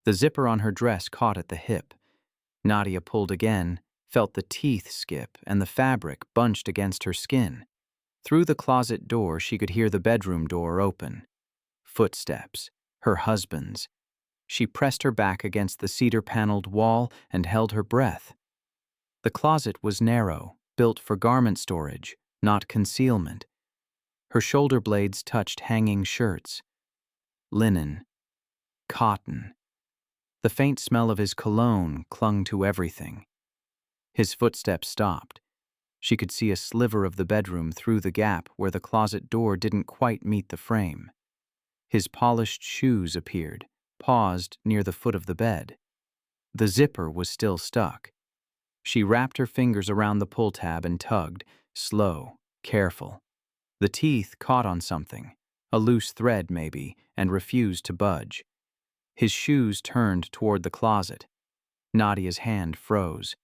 The zipper on her dress caught at the hip. Nadia pulled again, felt the teeth skip, and the fabric bunched against her skin. Through the closet door, she could hear the bedroom door open. Footsteps, her husband's. She pressed her back against the cedar-paneled wall and held her breath. The closet was narrow, built for garment storage, not concealment. Her shoulder blades touched hanging shirts. Linen. Cotton. The faint smell of his cologne clung to everything. His footsteps stopped. She could see a sliver of the bedroom through the gap where the closet door didn't quite meet the frame. His polished shoes appeared, paused near the foot of the bed. The zipper was still stuck. She wrapped her fingers around the pull tab and tugged, slow, careful. The teeth caught on something, a loose thread maybe, and refused to budge. His shoes turned toward the closet. Nadia's hand froze.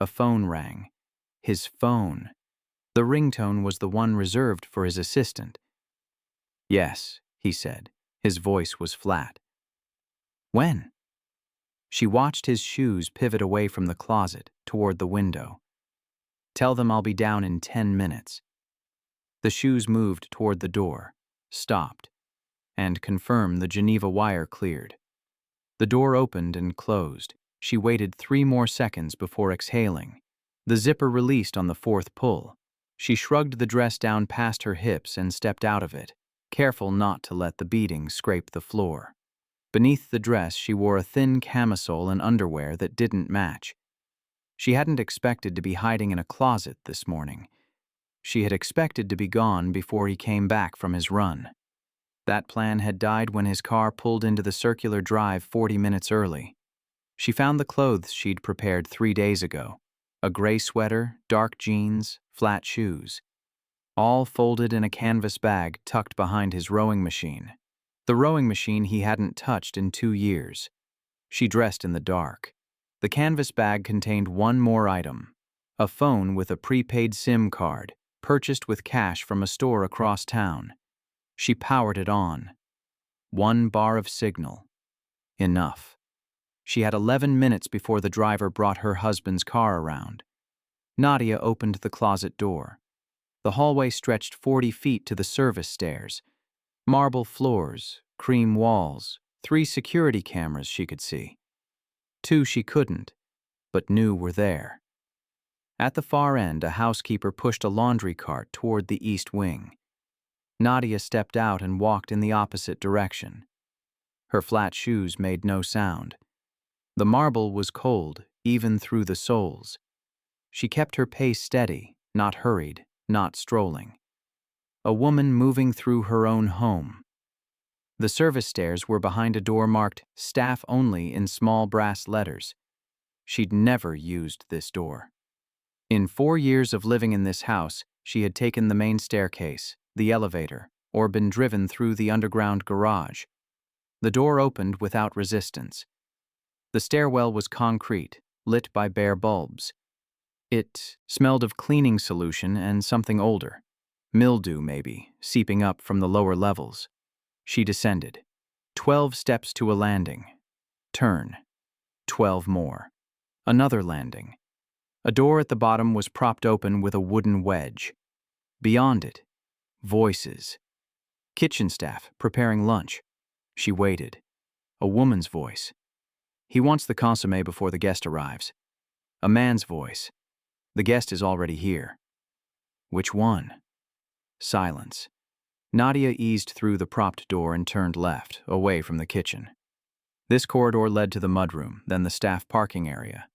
A phone rang. His phone. The ringtone was the one reserved for his assistant. "Yes," he said. His voice was flat. "When?" She watched his shoes pivot away from the closet, toward the window. "Tell them I'll be down in 10 minutes. The shoes moved toward the door, stopped, and confirmed the Geneva wire cleared. The door opened and closed. She waited 3 more seconds before exhaling. The zipper released on the 4th pull. She shrugged the dress down past her hips and stepped out of it, careful not to let the beading scrape the floor. Beneath the dress, she wore a thin camisole and underwear that didn't match. She hadn't expected to be hiding in a closet this morning. She had expected to be gone before he came back from his run. That plan had died when his car pulled into the circular drive 40 minutes early. She found the clothes she'd prepared 3 days ago. A gray sweater, dark jeans, flat shoes. All folded in a canvas bag tucked behind his rowing machine. The rowing machine he hadn't touched in 2 years. She dressed in the dark. The canvas bag contained one more item. A phone with a prepaid SIM card, purchased with cash from a store across town. She powered it on. 1 bar of signal. Enough. She had 11 minutes before the driver brought her husband's car around. Nadia opened the closet door. The hallway stretched 40 feet to the service stairs. Marble floors, cream walls, 3 security cameras she could see. 2 she couldn't, but knew were there. At the far end, a housekeeper pushed a laundry cart toward the east wing. Nadia stepped out and walked in the opposite direction. Her flat shoes made no sound. The marble was cold, even through the soles. She kept her pace steady, not hurried, not strolling. A woman moving through her own home. The service stairs were behind a door marked "Staff Only" in small brass letters. She'd never used this door. In 4 years of living in this house, she had taken the main staircase, the elevator, or been driven through the underground garage. The door opened without resistance. The stairwell was concrete, lit by bare bulbs. It smelled of cleaning solution and something older. Mildew, maybe, seeping up from the lower levels. She descended. 12 steps to a landing. Turn. 12 more. Another landing. A door at the bottom was propped open with a wooden wedge. Beyond it, voices. Kitchen staff preparing lunch. She waited. A woman's voice. "He wants the consommé before the guest arrives." A man's voice. "The guest is already here." Which one? Silence. Nadia eased through the propped door and turned left, away from the kitchen. This corridor led to the mudroom, then the staff parking area.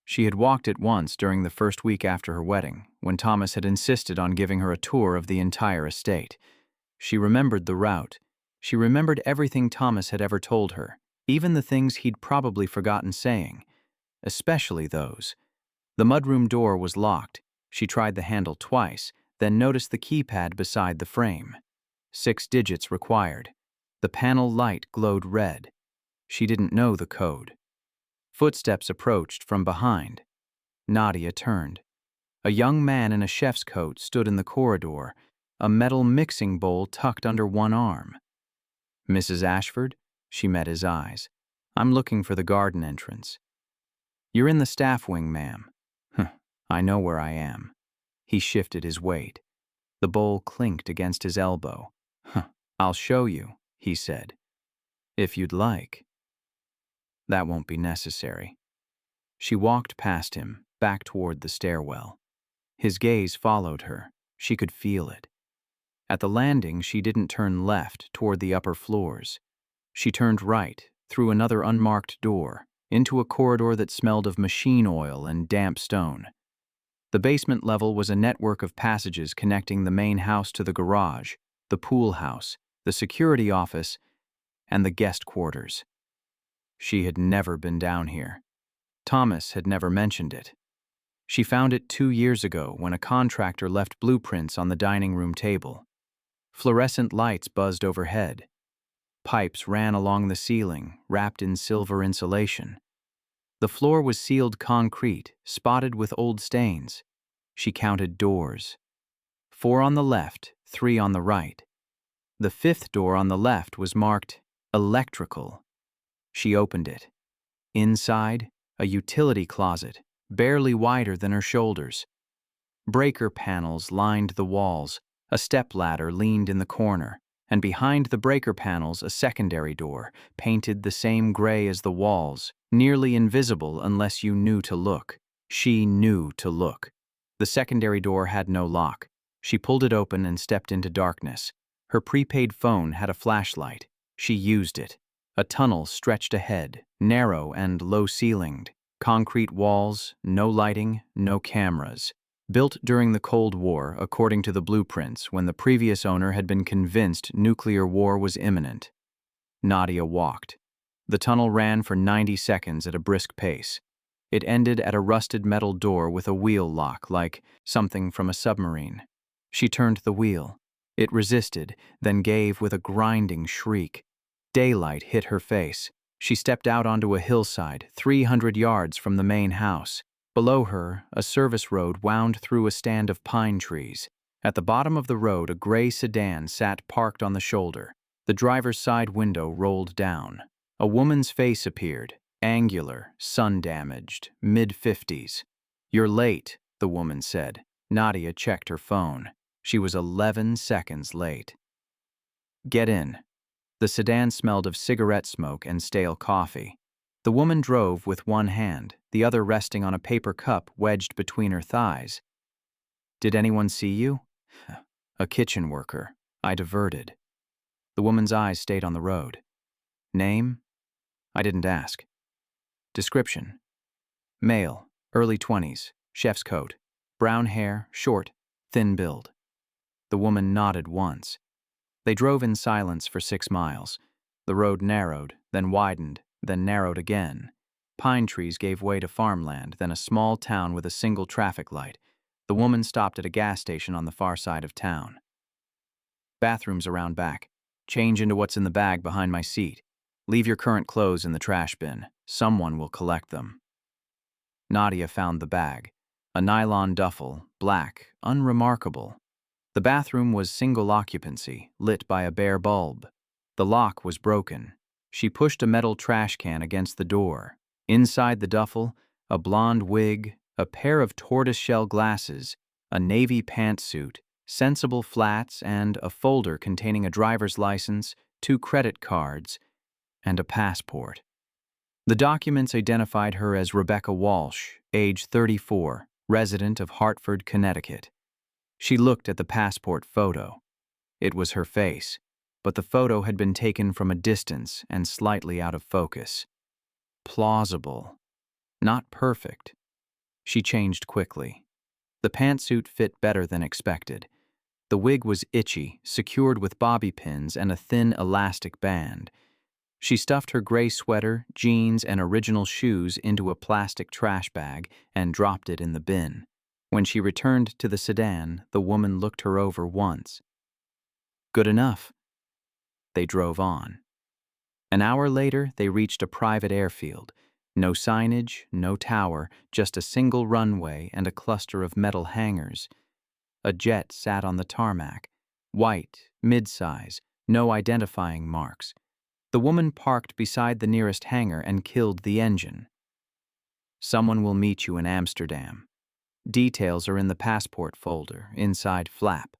She had walked it once during the first week after her wedding, when Thomas had insisted on giving her a tour of the entire estate. She remembered the route. She remembered everything Thomas had ever told her, even the things he'd probably forgotten saying, especially those. The mudroom door was locked. She tried the handle twice, then noticed the keypad beside the frame. 6 digits required. The panel light glowed red. She didn't know the code. Footsteps approached from behind. Nadia turned. A young man in a chef's coat stood in the corridor, a metal mixing bowl tucked under one arm. "Mrs. Ashford?" She met his eyes. I'm looking for the garden entrance. You're in the staff wing, ma'am. Huh, I know where I am. He shifted his weight. The bowl clinked against his elbow. Huh, I'll show you, he said. If you'd like. That won't be necessary. She walked past him, back toward the stairwell. His gaze followed her. She could feel it. At the landing, she didn't turn left toward the upper floors. She turned right, through another unmarked door, into a corridor that smelled of machine oil and damp stone. The basement level was a network of passages connecting the main house to the garage, the pool house, the security office, and the guest quarters. She had never been down here. Thomas had never mentioned it. She found it 2 years ago when a contractor left blueprints on the dining room table. Fluorescent lights buzzed overhead. Pipes ran along the ceiling, wrapped in silver insulation. The floor was sealed concrete, spotted with old stains. She counted doors. 4 on the left, 3 on the right. The 5th door on the left was marked electrical. She opened it. Inside, a utility closet, barely wider than her shoulders. Breaker panels lined the walls, a stepladder leaned in the corner, and behind the breaker panels a secondary door, painted the same gray as the walls, nearly invisible unless you knew to look. She knew to look. The secondary door had no lock. She pulled it open and stepped into darkness. Her prepaid phone had a flashlight. She used it. A tunnel stretched ahead, narrow and low-ceilinged. Concrete walls, no lighting, no cameras. Built during the Cold War, according to the blueprints, when the previous owner had been convinced nuclear war was imminent. Nadia walked. The tunnel ran for 90 seconds at a brisk pace. It ended at a rusted metal door with a wheel lock, like something from a submarine. She turned the wheel. It resisted, then gave with a grinding shriek. Daylight hit her face. She stepped out onto a hillside, 300 yards from the main house. Below her, a service road wound through a stand of pine trees. At the bottom of the road, a gray sedan sat parked on the shoulder. The driver's side window rolled down. A woman's face appeared, angular, sun-damaged, mid-50s. "You're late," the woman said. Nadia checked her phone. She was 11 seconds late. "Get in." The sedan smelled of cigarette smoke and stale coffee. The woman drove with one hand, the other resting on a paper cup wedged between her thighs. "Did anyone see you?" "A kitchen worker. I diverted." The woman's eyes stayed on the road. "Name?" "I didn't ask." "Description?" "Male, early 20s, chef's coat, brown hair, short, thin build." The woman nodded once. They drove in silence for 6 miles. The road narrowed, then widened, then narrowed again. Pine trees gave way to farmland, then a small town with a single traffic light. The woman stopped at a gas station on the far side of town. "Bathrooms around back. Change into what's in the bag behind my seat. Leave your current clothes in the trash bin. Someone will collect them." Nadia found the bag. A nylon duffel, black, unremarkable. The bathroom was single occupancy, lit by a bare bulb. The lock was broken. She pushed a metal trash can against the door. Inside the duffel, a blonde wig, a pair of tortoiseshell glasses, a navy pantsuit, sensible flats, and a folder containing a driver's license, 2 credit cards, and a passport. The documents identified her as Rebecca Walsh, age 34, resident of Hartford, Connecticut. She looked at the passport photo. It was her face, but the photo had been taken from a distance and slightly out of focus. Plausible. Not perfect. She changed quickly. The pantsuit fit better than expected. The wig was itchy, secured with bobby pins and a thin elastic band. She stuffed her gray sweater, jeans, and original shoes into a plastic trash bag and dropped it in the bin. When she returned to the sedan, the woman looked her over once. "Good enough." They drove on. An hour later, they reached a private airfield. No signage, no tower, just a single runway and a cluster of metal hangars. A jet sat on the tarmac. White, mid-size, no identifying marks. The woman parked beside the nearest hangar and killed the engine. Someone will meet you in Amsterdam. Details are in the passport folder, inside flap.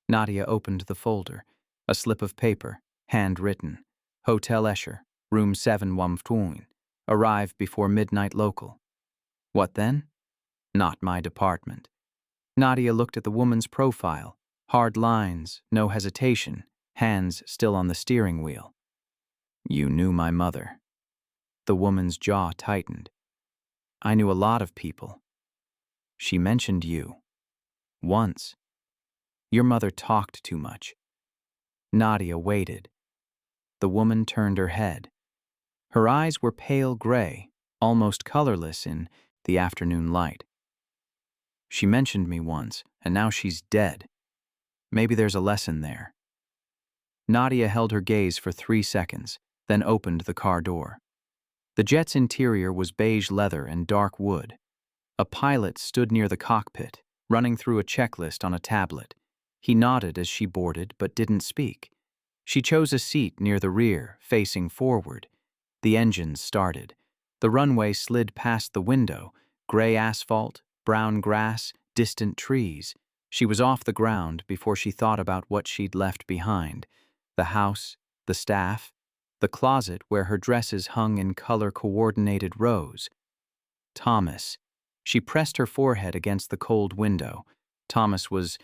Nadia opened the folder. A slip of paper, handwritten. Hotel Escher, room 712. Arrive before midnight local. What then? Not my department. Nadia looked at the woman's profile. Hard lines, no hesitation, hands still on the steering wheel. You knew my mother. The woman's jaw tightened. I knew a lot of people. She mentioned you. Once. Your mother talked too much. Nadia waited. The woman turned her head. Her eyes were pale gray, almost colorless in the afternoon light. She mentioned me once, and now she's dead. Maybe there's a lesson there. Nadia held her gaze for 3 seconds, then opened the car door. The jet's interior was beige leather and dark wood. A pilot stood near the cockpit, running through a checklist on a tablet. He nodded as she boarded, but didn't speak. She chose a seat near the rear, facing forward. The engines started. The runway slid past the window, gray asphalt, brown grass, distant trees. She was off the ground before she thought about what she'd left behind. The house, the staff, the closet where her dresses hung in color-coordinated rows. Thomas. She pressed her forehead against the cold window. Thomas was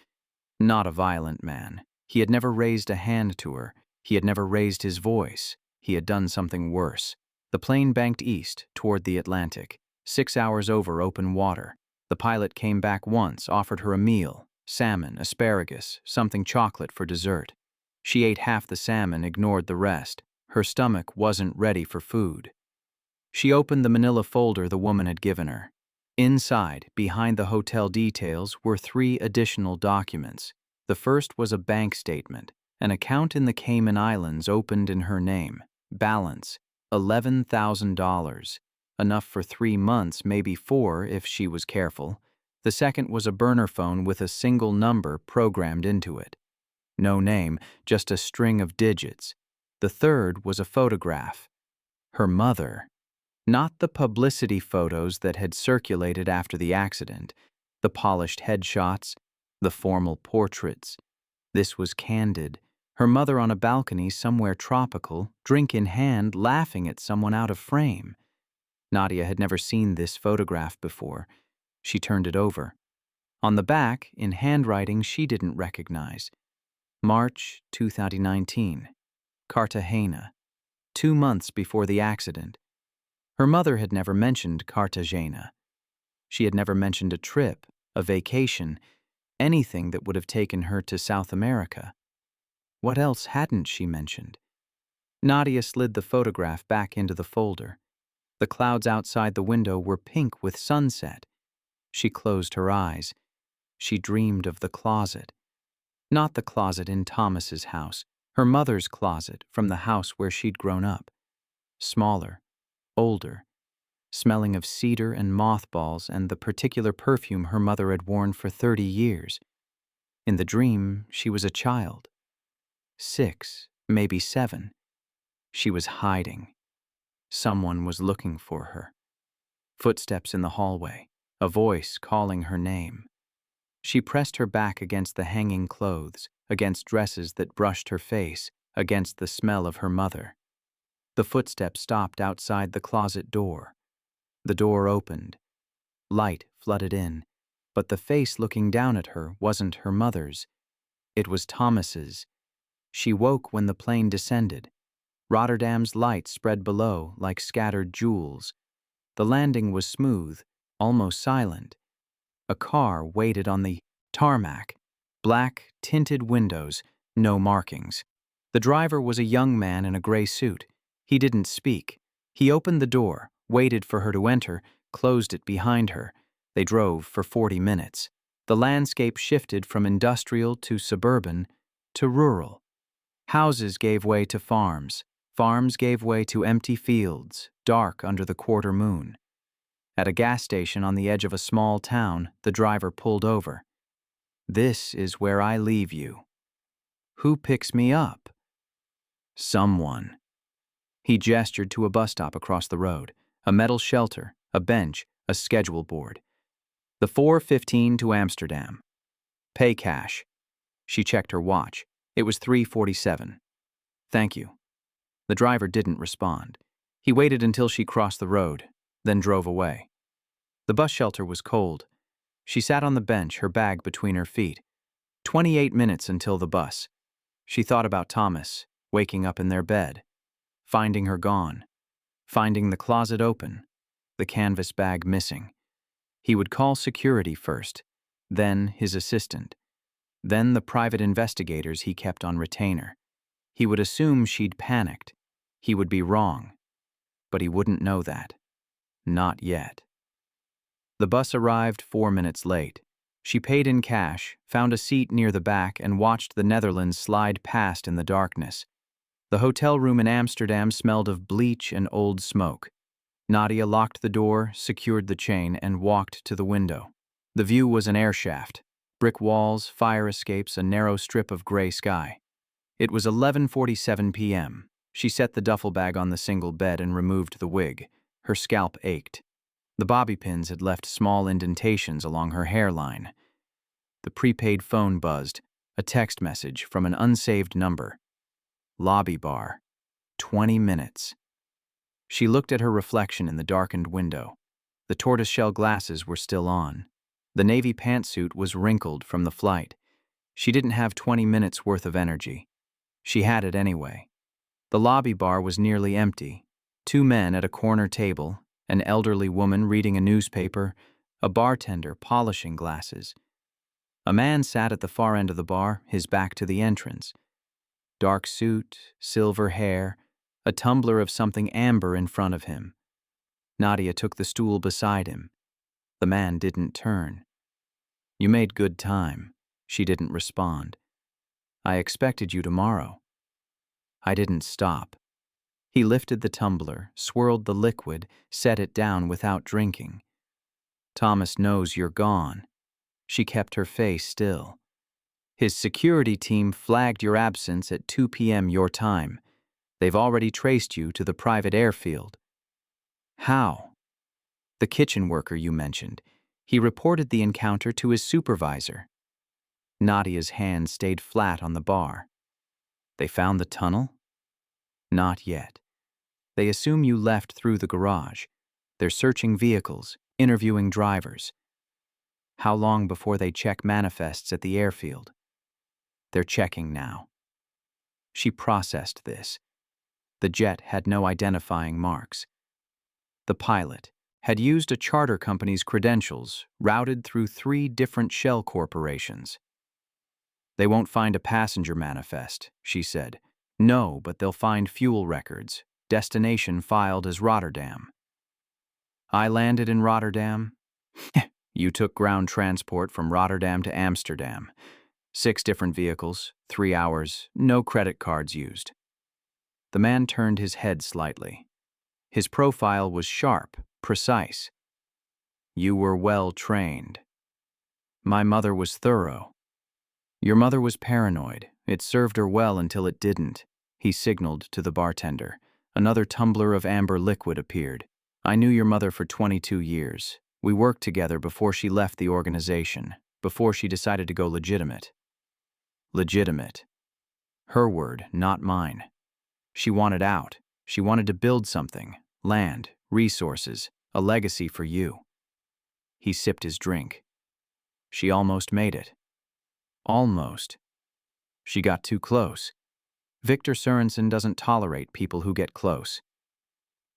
not a violent man. He had never raised a hand to her. He had never raised his voice. He had done something worse. The plane banked east, toward the Atlantic. 6 hours over open water. The pilot came back once, offered her a meal. Salmon, asparagus, something chocolate for dessert. She ate half the salmon, ignored the rest. Her stomach wasn't ready for food. She opened the manila folder the woman had given her. Inside, behind the hotel details, were 3 additional documents. The first was a bank statement. An account in the Cayman Islands opened in her name. Balance, $11,000. Enough for 3 months, maybe 4 if she was careful. The second was a burner phone with a single number programmed into it. No name, just a string of digits. The third was a photograph. Her mother. Not the publicity photos that had circulated after the accident, the polished headshots, the formal portraits. This was candid. Her mother on a balcony somewhere tropical, drink in hand, laughing at someone out of frame. Nadia had never seen this photograph before. She turned it over. On the back, in handwriting she didn't recognize. March 2019. Cartagena. 2 months before the accident. Her mother had never mentioned Cartagena. She had never mentioned a trip, a vacation, anything that would have taken her to South America. What else hadn't she mentioned? Nadia slid the photograph back into the folder. The clouds outside the window were pink with sunset. She closed her eyes. She dreamed of the closet. Not the closet in Thomas's house, her mother's closet from the house where she'd grown up. Smaller, older, smelling of cedar and mothballs and the particular perfume her mother had worn for 30 years. In the dream, she was a child. 6, maybe 7. She was hiding. Someone was looking for her. Footsteps in the hallway, a voice calling her name. She pressed her back against the hanging clothes, against dresses that brushed her face, against the smell of her mother. The footsteps stopped outside the closet door. The door opened. Light flooded in, but the face looking down at her wasn't her mother's. It was Thomas's. She woke when the plane descended. Rotterdam's lights spread below like scattered jewels. The landing was smooth, almost silent. A car waited on the tarmac. Black, tinted windows, no markings. The driver was a young man in a gray suit. He didn't speak. He opened the door, waited for her to enter, closed it behind her. They drove for 40 minutes. The landscape shifted from industrial to suburban to rural. Houses gave way to farms. Farms gave way to empty fields, dark under the quarter moon. At a gas station on the edge of a small town, the driver pulled over. This is where I leave you. Who picks me up? Someone. He gestured to a bus stop across the road, a metal shelter, a bench, a schedule board. The 4:15 to Amsterdam. Pay cash. She checked her watch. It was 3:47. Thank you. The driver didn't respond. He waited until she crossed the road, then drove away. The bus shelter was cold. She sat on the bench, her bag between her feet. 28 minutes until the bus. She thought about Thomas, waking up in their bed, finding her gone, finding the closet open, the canvas bag missing. He would call security first, then his assistant, then the private investigators he kept on retainer. He would assume she'd panicked. He would be wrong. But he wouldn't know that. Not yet. The bus arrived 4 minutes late. She paid in cash, found a seat near the back, and watched the Netherlands slide past in the darkness. The hotel room in Amsterdam smelled of bleach and old smoke. Nadia locked the door, secured the chain, and walked to the window. The view was an air shaft. Brick walls, fire escapes, a narrow strip of gray sky. It was 11:47 p.m. She set the duffel bag on the single bed and removed the wig. Her scalp ached. The bobby pins had left small indentations along her hairline. The prepaid phone buzzed, a text message from an unsaved number. Lobby bar. 20 minutes. She looked at her reflection in the darkened window. The tortoiseshell glasses were still on. The navy pantsuit was wrinkled from the flight. She didn't have 20 minutes worth of energy. She had it anyway. The lobby bar was nearly empty. 2 men at a corner table, an elderly woman reading a newspaper, a bartender polishing glasses. A man sat at the far end of the bar, his back to the entrance. Dark suit, silver hair, a tumbler of something amber in front of him. Nadia took the stool beside him. The man didn't turn. You made good time. She didn't respond. I expected you tomorrow. I didn't stop. He lifted the tumbler, swirled the liquid, set it down without drinking. Thomas knows you're gone. She kept her face still. His security team flagged your absence at 2 p.m. your time. They've already traced you to the private airfield. How? The kitchen worker you mentioned. He reported the encounter to his supervisor. Nadia's hand stayed flat on the bar. They found the tunnel? Not yet. They assume you left through the garage. They're searching vehicles, interviewing drivers. How long before they check manifests at the airfield? They're checking now. She processed this. The jet had no identifying marks. The pilot had used a charter company's credentials, routed through 3 different shell corporations. They won't find a passenger manifest, she said. No, but they'll find fuel records, destination filed as Rotterdam. I landed in Rotterdam. You took ground transport from Rotterdam to Amsterdam. 6 different vehicles, 3 hours, no credit cards used. The man turned his head slightly. His profile was sharp, precise. You were well trained. My mother was thorough. Your mother was paranoid. It served her well until it didn't. He signaled to the bartender. Another tumbler of amber liquid appeared. I knew your mother for 22 years. We worked together before she left the organization, before she decided to go legitimate. Legitimate. Her word, not mine. She wanted out. She wanted to build something, land, resources, a legacy for you. He sipped his drink. She almost made it. Almost. She got too close. Victor Sørensen doesn't tolerate people who get close.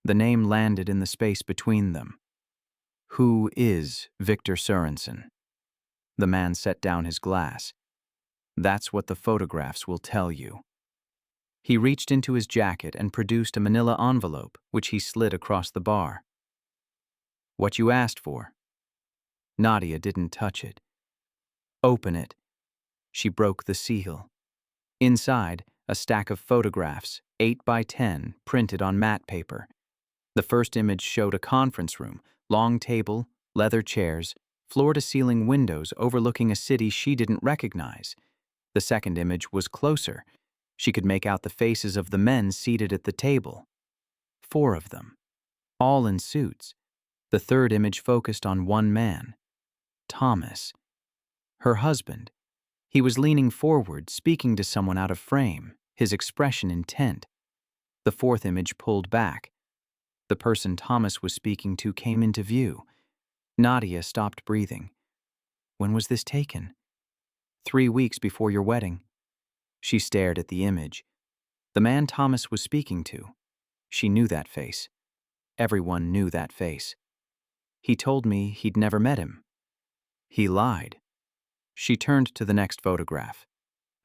The name landed in the space between them. Who is Victor Sørensen? The man set down his glass. That's what the photographs will tell you. He reached into his jacket and produced a manila envelope, which he slid across the bar. What you asked for. Nadia didn't touch it. Open it. She broke the seal. Inside, a stack of photographs, 8 by 10, printed on matte paper. The first image showed a conference room, long table, leather chairs, floor-to-ceiling windows overlooking a city she didn't recognize. The second image was closer. She could make out the faces of the men seated at the table. 4 of them, all in suits. The third image focused on one man, Thomas, her husband. He was leaning forward, speaking to someone out of frame, his expression intent. The fourth image pulled back. The person Thomas was speaking to came into view. Nadia stopped breathing. When was this taken? 3 weeks before your wedding. She stared at the image. The man Thomas was speaking to. She knew that face. Everyone knew that face. He told me he'd never met him. He lied. She turned to the next photograph.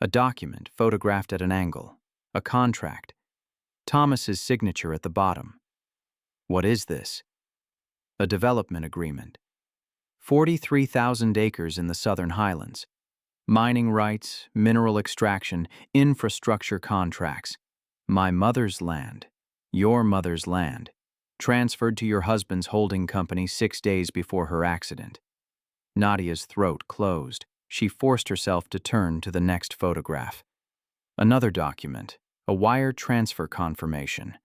A document photographed at an angle. A contract. Thomas's signature at the bottom. What is this? A development agreement. 43,000 acres in the Southern Highlands. Mining rights, mineral extraction, infrastructure contracts. My mother's land. Your mother's land. Transferred to your husband's holding company 6 days before her accident. Nadia's throat closed. She forced herself to turn to the next photograph. Another document, a wire transfer confirmation.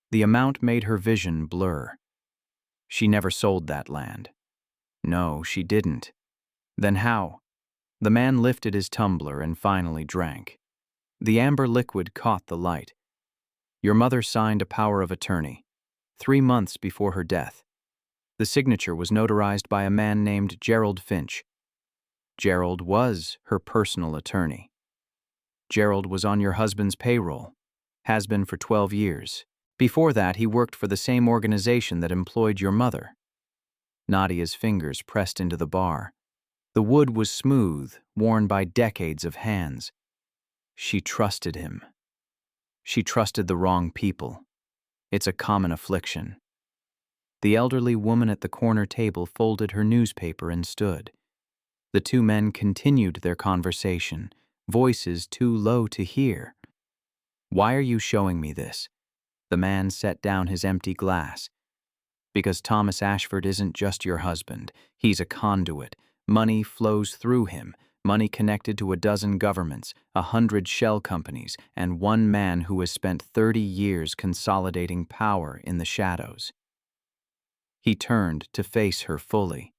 The amount made her vision blur. She never sold that land. No, she didn't. Then how? The man lifted his tumbler and finally drank. The amber liquid caught the light. Your mother signed a power of attorney, 3 months before her death. The signature was notarized by a man named Gerald Finch. Gerald was her personal attorney. Gerald was on your husband's payroll, has been for 12 years. Before that, he worked for the same organization that employed your mother. Nadia's fingers pressed into the bar. The wood was smooth, worn by decades of hands. She trusted him. She trusted the wrong people. It's a common affliction. The elderly woman at the corner table folded her newspaper and stood. The 2 men continued their conversation, voices too low to hear. Why are you showing me this? The man set down his empty glass. Because Thomas Ashford isn't just your husband. He's a conduit. Money flows through him. Money connected to a dozen governments, 100 shell companies, and one man who has spent 30 years consolidating power in the shadows. He turned to face her fully.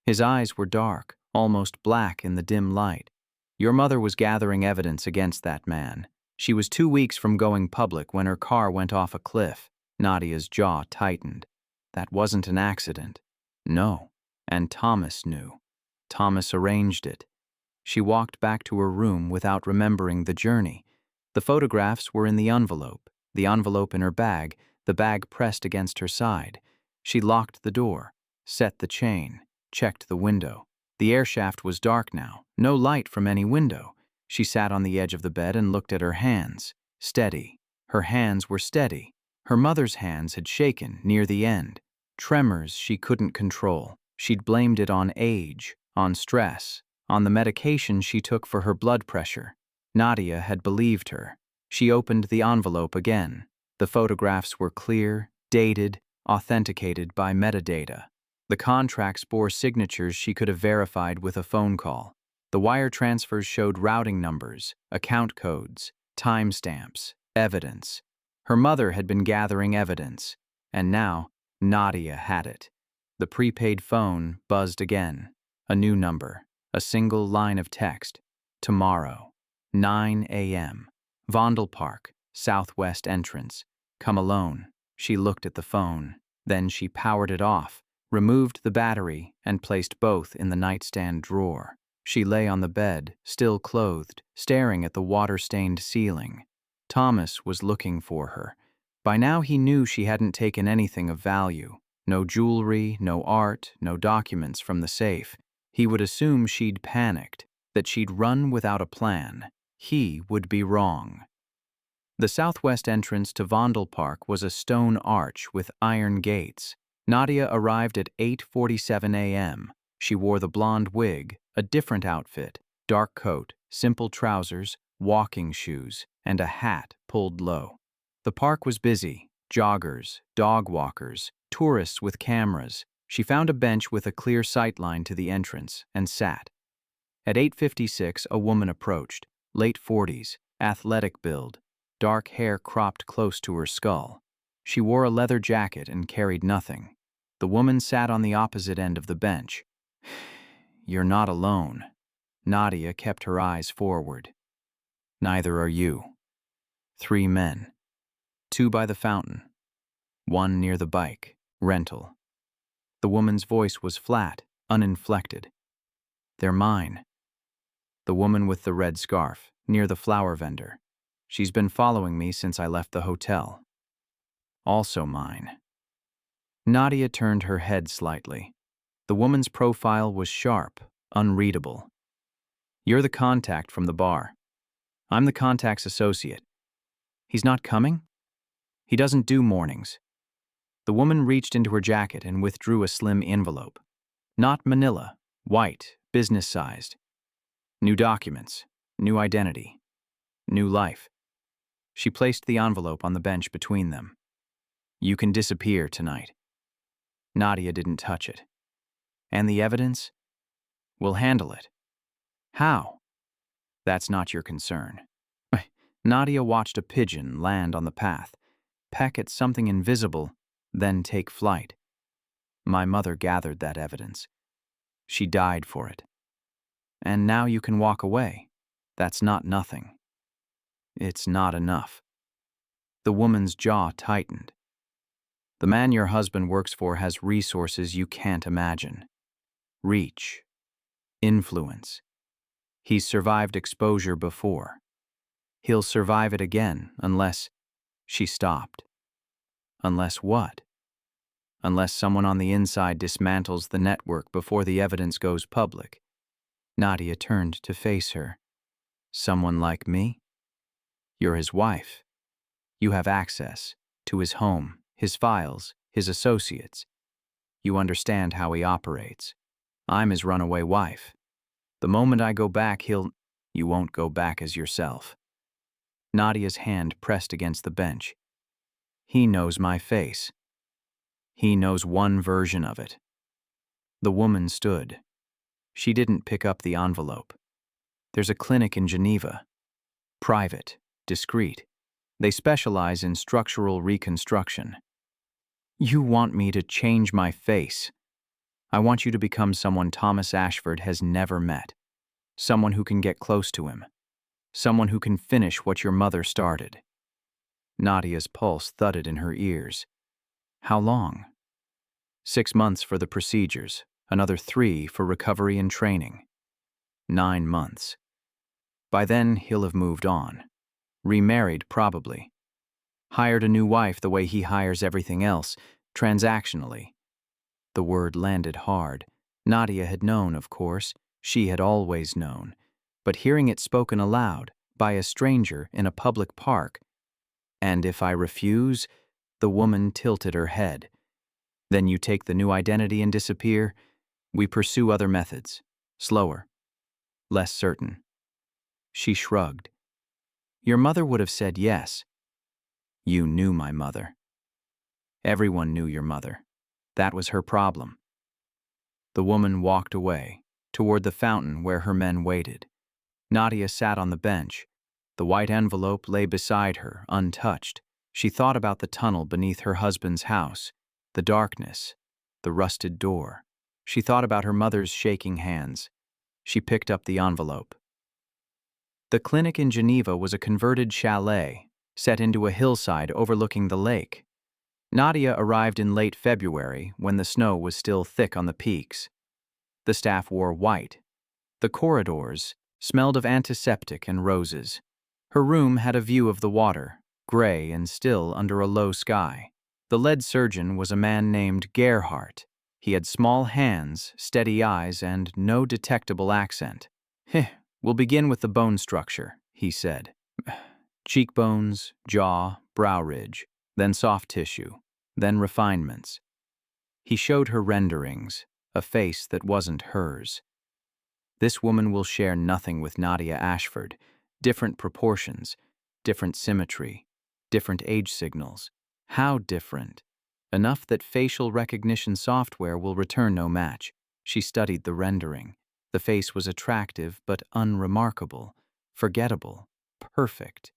His eyes were dark, almost black in the dim light. Your mother was gathering evidence against that man. She was 2 weeks from going public when her car went off a cliff. Nadia's jaw tightened. That wasn't an accident. No. And Thomas knew. Thomas arranged it. She walked back to her room without remembering the journey. The photographs were in the envelope in her bag, the bag pressed against her side. She locked the door, set the chain, checked the window. The air shaft was dark now, no light from any window. She sat on the edge of the bed and looked at her hands. Steady. Her hands were steady. Her mother's hands had shaken near the end. Tremors she couldn't control. She'd blamed it on age, on stress, on the medication she took for her blood pressure. Nadia had believed her. She opened the envelope again. The photographs were clear, dated, authenticated by metadata. The contracts bore signatures she could have verified with a phone call. The wire transfers showed routing numbers, account codes, timestamps, evidence. Her mother had been gathering evidence, and now Nadia had it. The prepaid phone buzzed again. A new number, a single line of text. Tomorrow, 9 a.m. Vondel Park, southwest entrance. Come alone. She looked at the phone. Then she powered it off, removed the battery, and placed both in the nightstand drawer. She lay on the bed, still clothed, staring at the water-stained ceiling. Thomas was looking for her. By now he knew she hadn't taken anything of value. No jewelry, no art, no documents from the safe. He would assume she'd panicked, that she'd run without a plan. He would be wrong. The southwest entrance to Vondel Park was a stone arch with iron gates. Nadia arrived at 8:47 a.m. She wore the blonde wig, a different outfit, dark coat, simple trousers, walking shoes, and a hat pulled low. The park was busy. Joggers, dog walkers, tourists with cameras. She found a bench with a clear sightline to the entrance and sat. At 8:56, a woman approached, late 40s, athletic build, dark hair cropped close to her skull. She wore a leather jacket and carried nothing. The woman sat on the opposite end of the bench. "You're not alone." Nadia kept her eyes forward. "Neither are you." 3 men. 2 by the fountain. 1 near the bike, rental. The woman's voice was flat, uninflected. "They're mine." The woman with the red scarf, near the flower vendor. "She's been following me since I left the hotel." "Also mine." Nadia turned her head slightly. The woman's profile was sharp, unreadable. "You're the contact from the bar. I'm the contact's associate. He's not coming? He doesn't do mornings." The woman reached into her jacket and withdrew a slim envelope. Not manila, white, business-sized. New documents, new identity, new life. She placed the envelope on the bench between them. "You can disappear tonight." Nadia didn't touch it. "And the evidence?" "We'll handle it." "How?" "That's not your concern." Nadia watched a pigeon land on the path, peck at something invisible, then take flight. "My mother gathered that evidence. She died for it. And now you can walk away. That's not nothing." "It's not enough." The woman's jaw tightened. "The man your husband works for has resources you can't imagine. Reach. Influence. He's survived exposure before. He'll survive it again unless—" She stopped. "Unless what?" "Unless someone on the inside dismantles the network before the evidence goes public." Nadia turned to face her. "Someone like me? You're his wife. You have access to his home, his files, his associates. You understand how he operates. I'm his runaway wife. The moment I go back, he'll—" "You won't go back as yourself." Nadia's hand pressed against the bench. "He knows my face. He knows one version of it." The woman stood. She didn't pick up the envelope. "There's a clinic in Geneva. Private, discreet. They specialize in structural reconstruction." "You want me to change my face. I want you to become someone Thomas Ashford has never met. Someone who can get close to him. Someone who can finish what your mother started." Nadia's pulse thudded in her ears. "How long?" 6 months for the procedures, another 3 for recovery and training. 9 months. By then, he'll have moved on. Remarried, probably. Hired a new wife the way he hires everything else, transactionally. The word landed hard. Nadia had known, of course. She had always known. But hearing it spoken aloud, by a stranger in a public park. "And if I refuse?" The woman tilted her head. "Then you take the new identity and disappear? We pursue other methods. Slower. Less certain." She shrugged. "Your mother would have said yes." "You knew my mother." "Everyone knew your mother. That was her problem." The woman walked away, toward the fountain where her men waited. Nadia sat on the bench. The white envelope lay beside her, untouched. She thought about the tunnel beneath her husband's house, the darkness, the rusted door. She thought about her mother's shaking hands. She picked up the envelope. The clinic in Geneva was a converted chalet, set into a hillside overlooking the lake. Nadia arrived in late February when the snow was still thick on the peaks. The staff wore white. The corridors smelled of antiseptic and roses. Her room had a view of the water, gray and still under a low sky. The lead surgeon was a man named Gerhardt. He had small hands, steady eyes, and no detectable accent. "We'll begin with the bone structure," he said. "Cheekbones, jaw, brow ridge, then soft tissue, then refinements." He showed her renderings, a face that wasn't hers. "This woman will share nothing with Nadia Ashford. Different proportions, different symmetry, different age signals. How different? Enough that facial recognition software will return no match." She studied the rendering. The face was attractive but unremarkable, forgettable, perfect.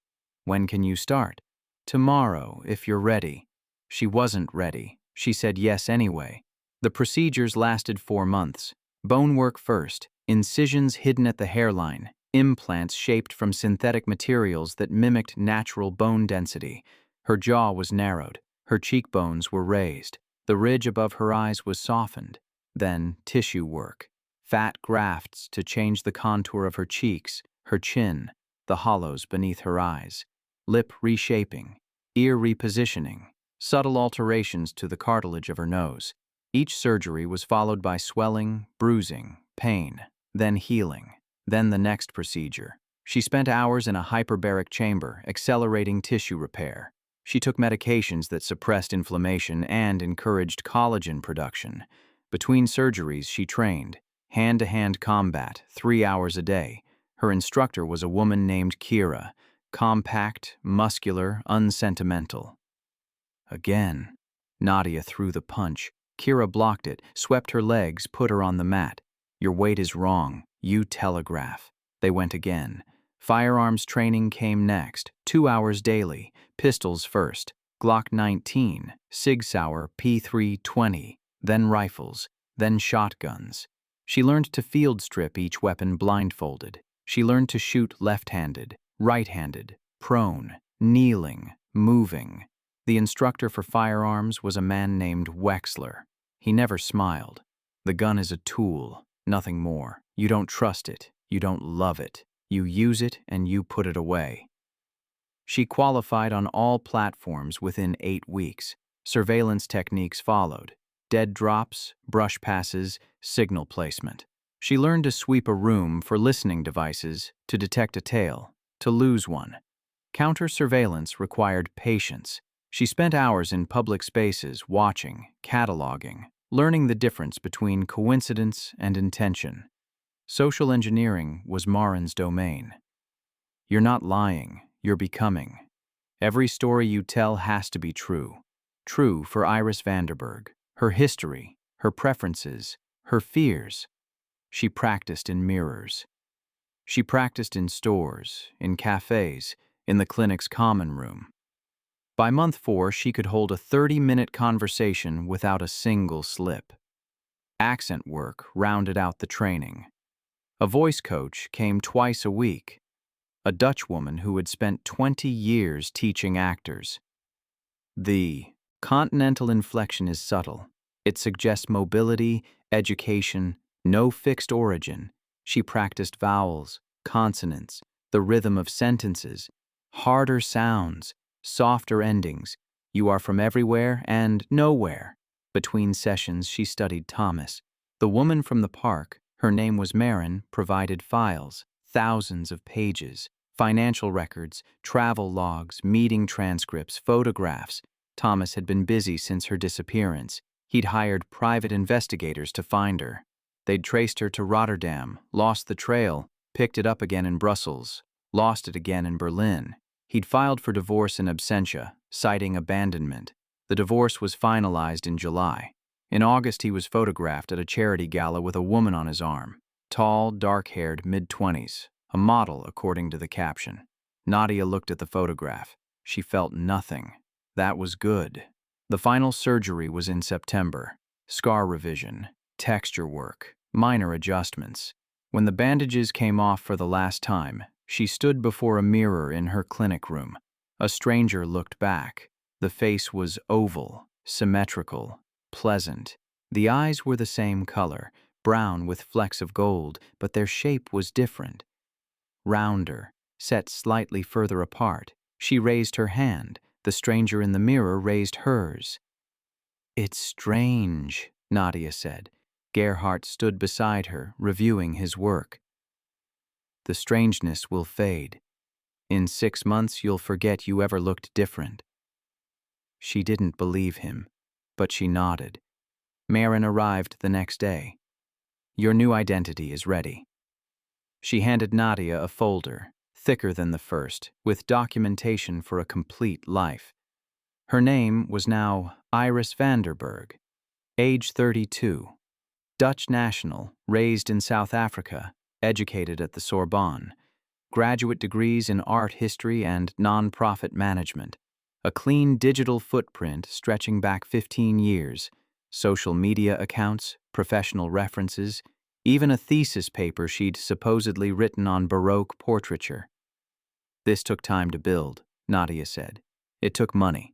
"When can you start?" "Tomorrow, if you're ready." She wasn't ready. She said yes anyway. The procedures lasted 4 months. Bone work first, incisions hidden at the hairline, implants shaped from synthetic materials that mimicked natural bone density. Her jaw was narrowed. Her cheekbones were raised. The ridge above her eyes was softened. Then tissue work. Fat grafts to change the contour of her cheeks, her chin, the hollows beneath her eyes. Lip reshaping, ear repositioning, subtle alterations to the cartilage of her nose. Each surgery was followed by swelling, bruising, pain, then healing, then the next procedure. She spent hours in a hyperbaric chamber, accelerating tissue repair. She took medications that suppressed inflammation and encouraged collagen production. Between surgeries, she trained. Hand-to-hand combat, 3 hours a day. Her instructor was a woman named Kira, compact, muscular, unsentimental. Again. Nadia threw the punch. Kira blocked it, swept her legs, put her on the mat. Your weight is wrong. You telegraph. They went again. Firearms training came next, 2 hours daily. Pistols first. Glock 19, Sig Sauer P320, then rifles, then shotguns. She learned to field strip each weapon blindfolded. She learned to shoot left-handed, right-handed, prone, kneeling, moving. The instructor for firearms was a man named Wexler. He never smiled. The gun is a tool, nothing more. You don't trust it. You don't love it. You use it and you put it away. She qualified on all platforms within 8 weeks. Surveillance techniques followed. Dead drops, brush passes, signal placement. She learned to sweep a room for listening devices, to detect a tail, to lose one. Counter-surveillance required patience. She spent hours in public spaces watching, cataloging, learning the difference between coincidence and intention. Social engineering was Marin's domain. You're not lying, you're becoming. Every story you tell has to be true. True for Iris Vanderberg, her history, her preferences, her fears. She practiced in mirrors. She practiced in stores, in cafes, in the clinic's common room. By month 4, she could hold a 30-minute conversation without a single slip. Accent work rounded out the training. A voice coach came twice a week. A Dutch woman who had spent 20 years teaching actors. The continental inflection is subtle. It suggests mobility, education, no fixed origin. She practiced vowels, consonants, the rhythm of sentences, harder sounds, softer endings. You are from everywhere and nowhere. Between sessions, she studied Thomas. The woman from the park, her name was Marin, provided files, thousands of pages, financial records, travel logs, meeting transcripts, photographs. Thomas had been busy since her disappearance. He'd hired private investigators to find her. They'd traced her to Rotterdam, lost the trail, picked it up again in Brussels, lost it again in Berlin. He'd filed for divorce in absentia, citing abandonment. The divorce was finalized in July. In August, he was photographed at a charity gala with a woman on his arm. Tall, dark-haired, mid-20s. A model, according to the caption. Nadia looked at the photograph. She felt nothing. That was good. The final surgery was in September. Scar revision, texture work, minor adjustments. When the bandages came off for the last time, she stood before a mirror in her clinic room. A stranger looked back. The face was oval, symmetrical, pleasant. The eyes were the same color, brown with flecks of gold, but their shape was different. Rounder, set slightly further apart. She raised her hand. The stranger in the mirror raised hers. "It's strange," Nadia said. Gerhardt stood beside her, reviewing his work. "The strangeness will fade. In 6 months, you'll forget you ever looked different." She didn't believe him, but she nodded. Marin arrived the next day. "Your new identity is ready." She handed Nadia a folder, thicker than the first, with documentation for a complete life. Her name was now Iris Vanderberg, age 32, Dutch national, raised in South Africa, educated at the Sorbonne, graduate degrees in art history and nonprofit management, A clean digital footprint stretching back 15 years, social media accounts, professional references, even a thesis paper she'd supposedly written on Baroque portraiture. This took time to build, Nadia said. It took money.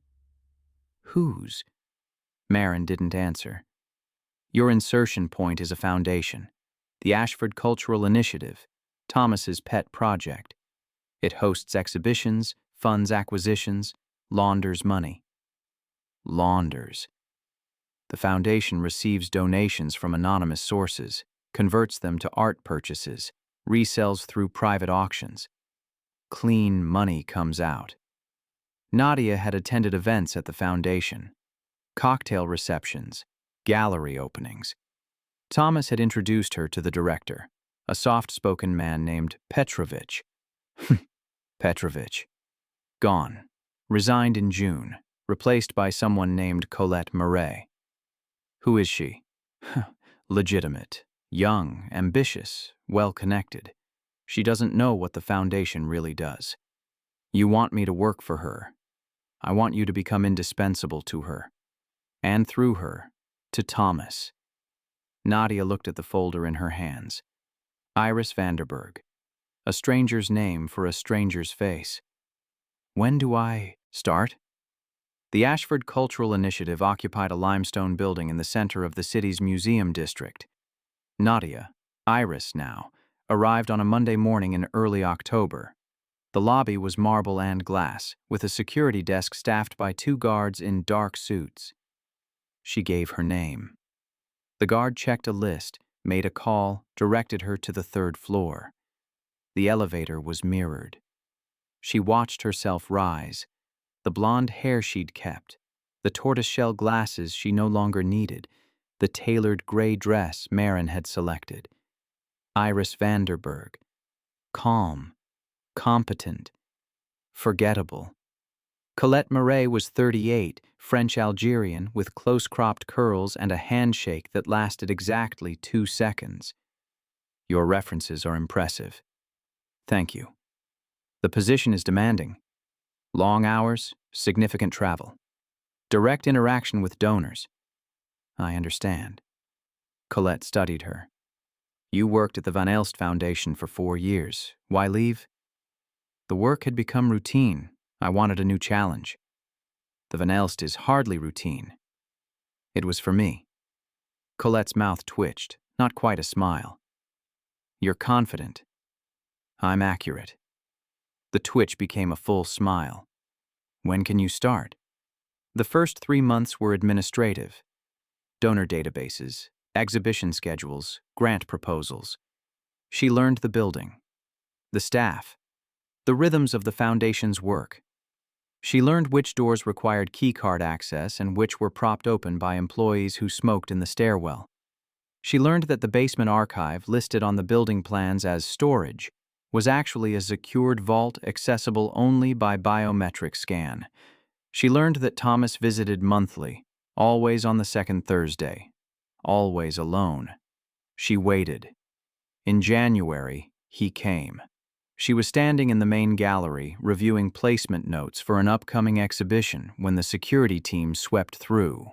Whose? Marin didn't answer. Your insertion point is a foundation. The Ashford Cultural Initiative, Thomas's pet project. It hosts exhibitions, funds acquisitions, launders money. Launders. The foundation receives donations from anonymous sources, converts them to art purchases, resells through private auctions. Clean money comes out. Nadia had attended events at the foundation, cocktail receptions, gallery openings. Thomas had introduced her to the director, a soft-spoken man named Petrovich. Petrovich. Gone. Resigned in June, replaced by someone named Colette Murray. Who is she? Legitimate, young, ambitious, well-connected. She doesn't know what the foundation really does. You want me to work for her. I want you to become indispensable to her. And through her, to Thomas. Nadia looked at the folder in her hands. Iris Vanderberg. A stranger's name for a stranger's face. When do I start? The Ashford Cultural Initiative occupied a limestone building in the center of the city's museum district. Nadia, Iris now, arrived on a Monday morning in early October. The lobby was marble and glass, with a security desk staffed by 2 guards in dark suits. She gave her name. The guard checked a list, made a call, directed her to the 3rd floor. The elevator was mirrored. She watched herself rise. The blonde hair she'd kept, the tortoiseshell glasses she no longer needed, the tailored gray dress Marin had selected. Iris Vanderberg. Calm, competent, forgettable. Colette Murray was 38, French-Algerian, with close-cropped curls and a handshake that lasted exactly 2 seconds. Your references are impressive. Thank you. The position is demanding. Long hours, significant travel. Direct interaction with donors. I understand. Colette studied her. You worked at the Van Elst Foundation for 4 years. Why leave? The work had become routine. I wanted a new challenge. The Van Elst is hardly routine. It was for me. Colette's mouth twitched, not quite a smile. You're confident. I'm accurate. The twitch became a full smile. When can you start? The first 3 months were administrative. Donor databases, exhibition schedules, grant proposals. She learned the building, the staff, the rhythms of the foundation's work. She learned which doors required keycard access and which were propped open by employees who smoked in the stairwell. She learned that the basement archive, listed on the building plans as storage, was actually a secured vault accessible only by biometric scan. She learned that Thomas visited monthly, always on the 2nd Thursday, always alone. She waited. In January, he came. She was standing in the main gallery, reviewing placement notes for an upcoming exhibition when the security team swept through.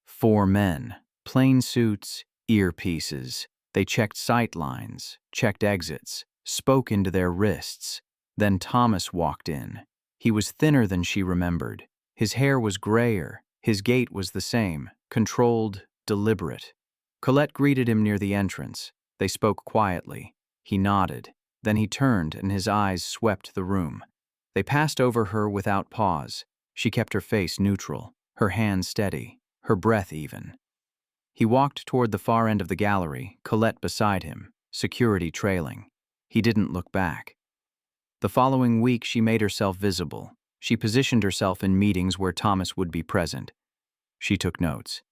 4 men, plain suits, earpieces. They checked sight lines, checked exits, spoke into their wrists. Then Thomas walked in. He was thinner than she remembered. His hair was grayer. His gait was the same, controlled, deliberate. Colette greeted him near the entrance. They spoke quietly. He nodded. Then he turned and his eyes swept the room. They passed over her without pause. She kept her face neutral, her hands steady, her breath even. He walked toward the far end of the gallery, Colette beside him, security trailing. He didn't look back. The following week, she made herself visible. She positioned herself in meetings where Thomas would be present. She took notes.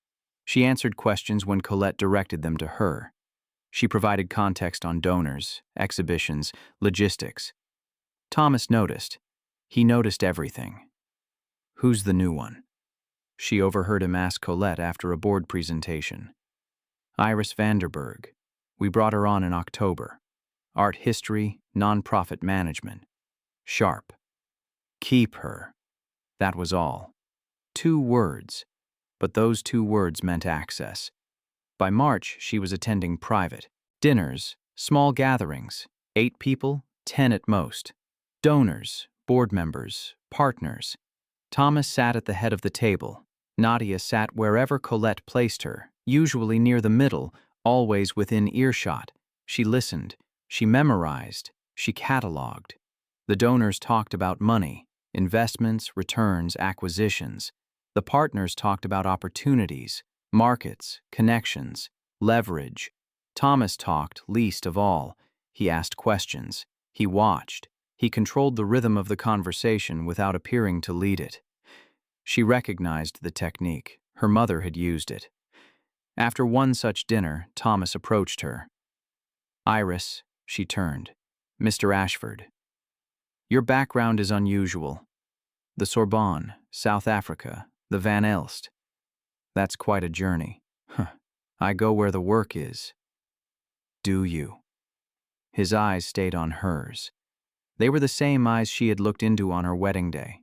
She answered questions when Colette directed them to her. She provided context on donors, exhibitions, logistics. Thomas noticed. He noticed everything. Who's the new one? She overheard him ask Colette after a board presentation. Iris Vanderberg. We brought her on in October. Art history, nonprofit management. Sharp. Keep her. That was all. 2 words. But those 2 words meant access. By March, she was attending private dinners, small gatherings, 8 people, 10 at most. Donors, board members, partners. Thomas sat at the head of the table. Nadia sat wherever Colette placed her, usually near the middle, always within earshot. She listened, she memorized, she cataloged. The donors talked about money, investments, returns, acquisitions. The partners talked about opportunities, markets, connections, leverage. Thomas talked least of all. He asked questions. He watched. He controlled the rhythm of the conversation without appearing to lead it. She recognized the technique. Her mother had used it. After one such dinner, Thomas approached her. "Iris," she turned. "Mr. Ashford. Your background is unusual. The Sorbonne, South Africa, the Van Elst. That's quite a journey. Huh. I go where the work is." "Do you?" His eyes stayed on hers. They were the same eyes she had looked into on her wedding day.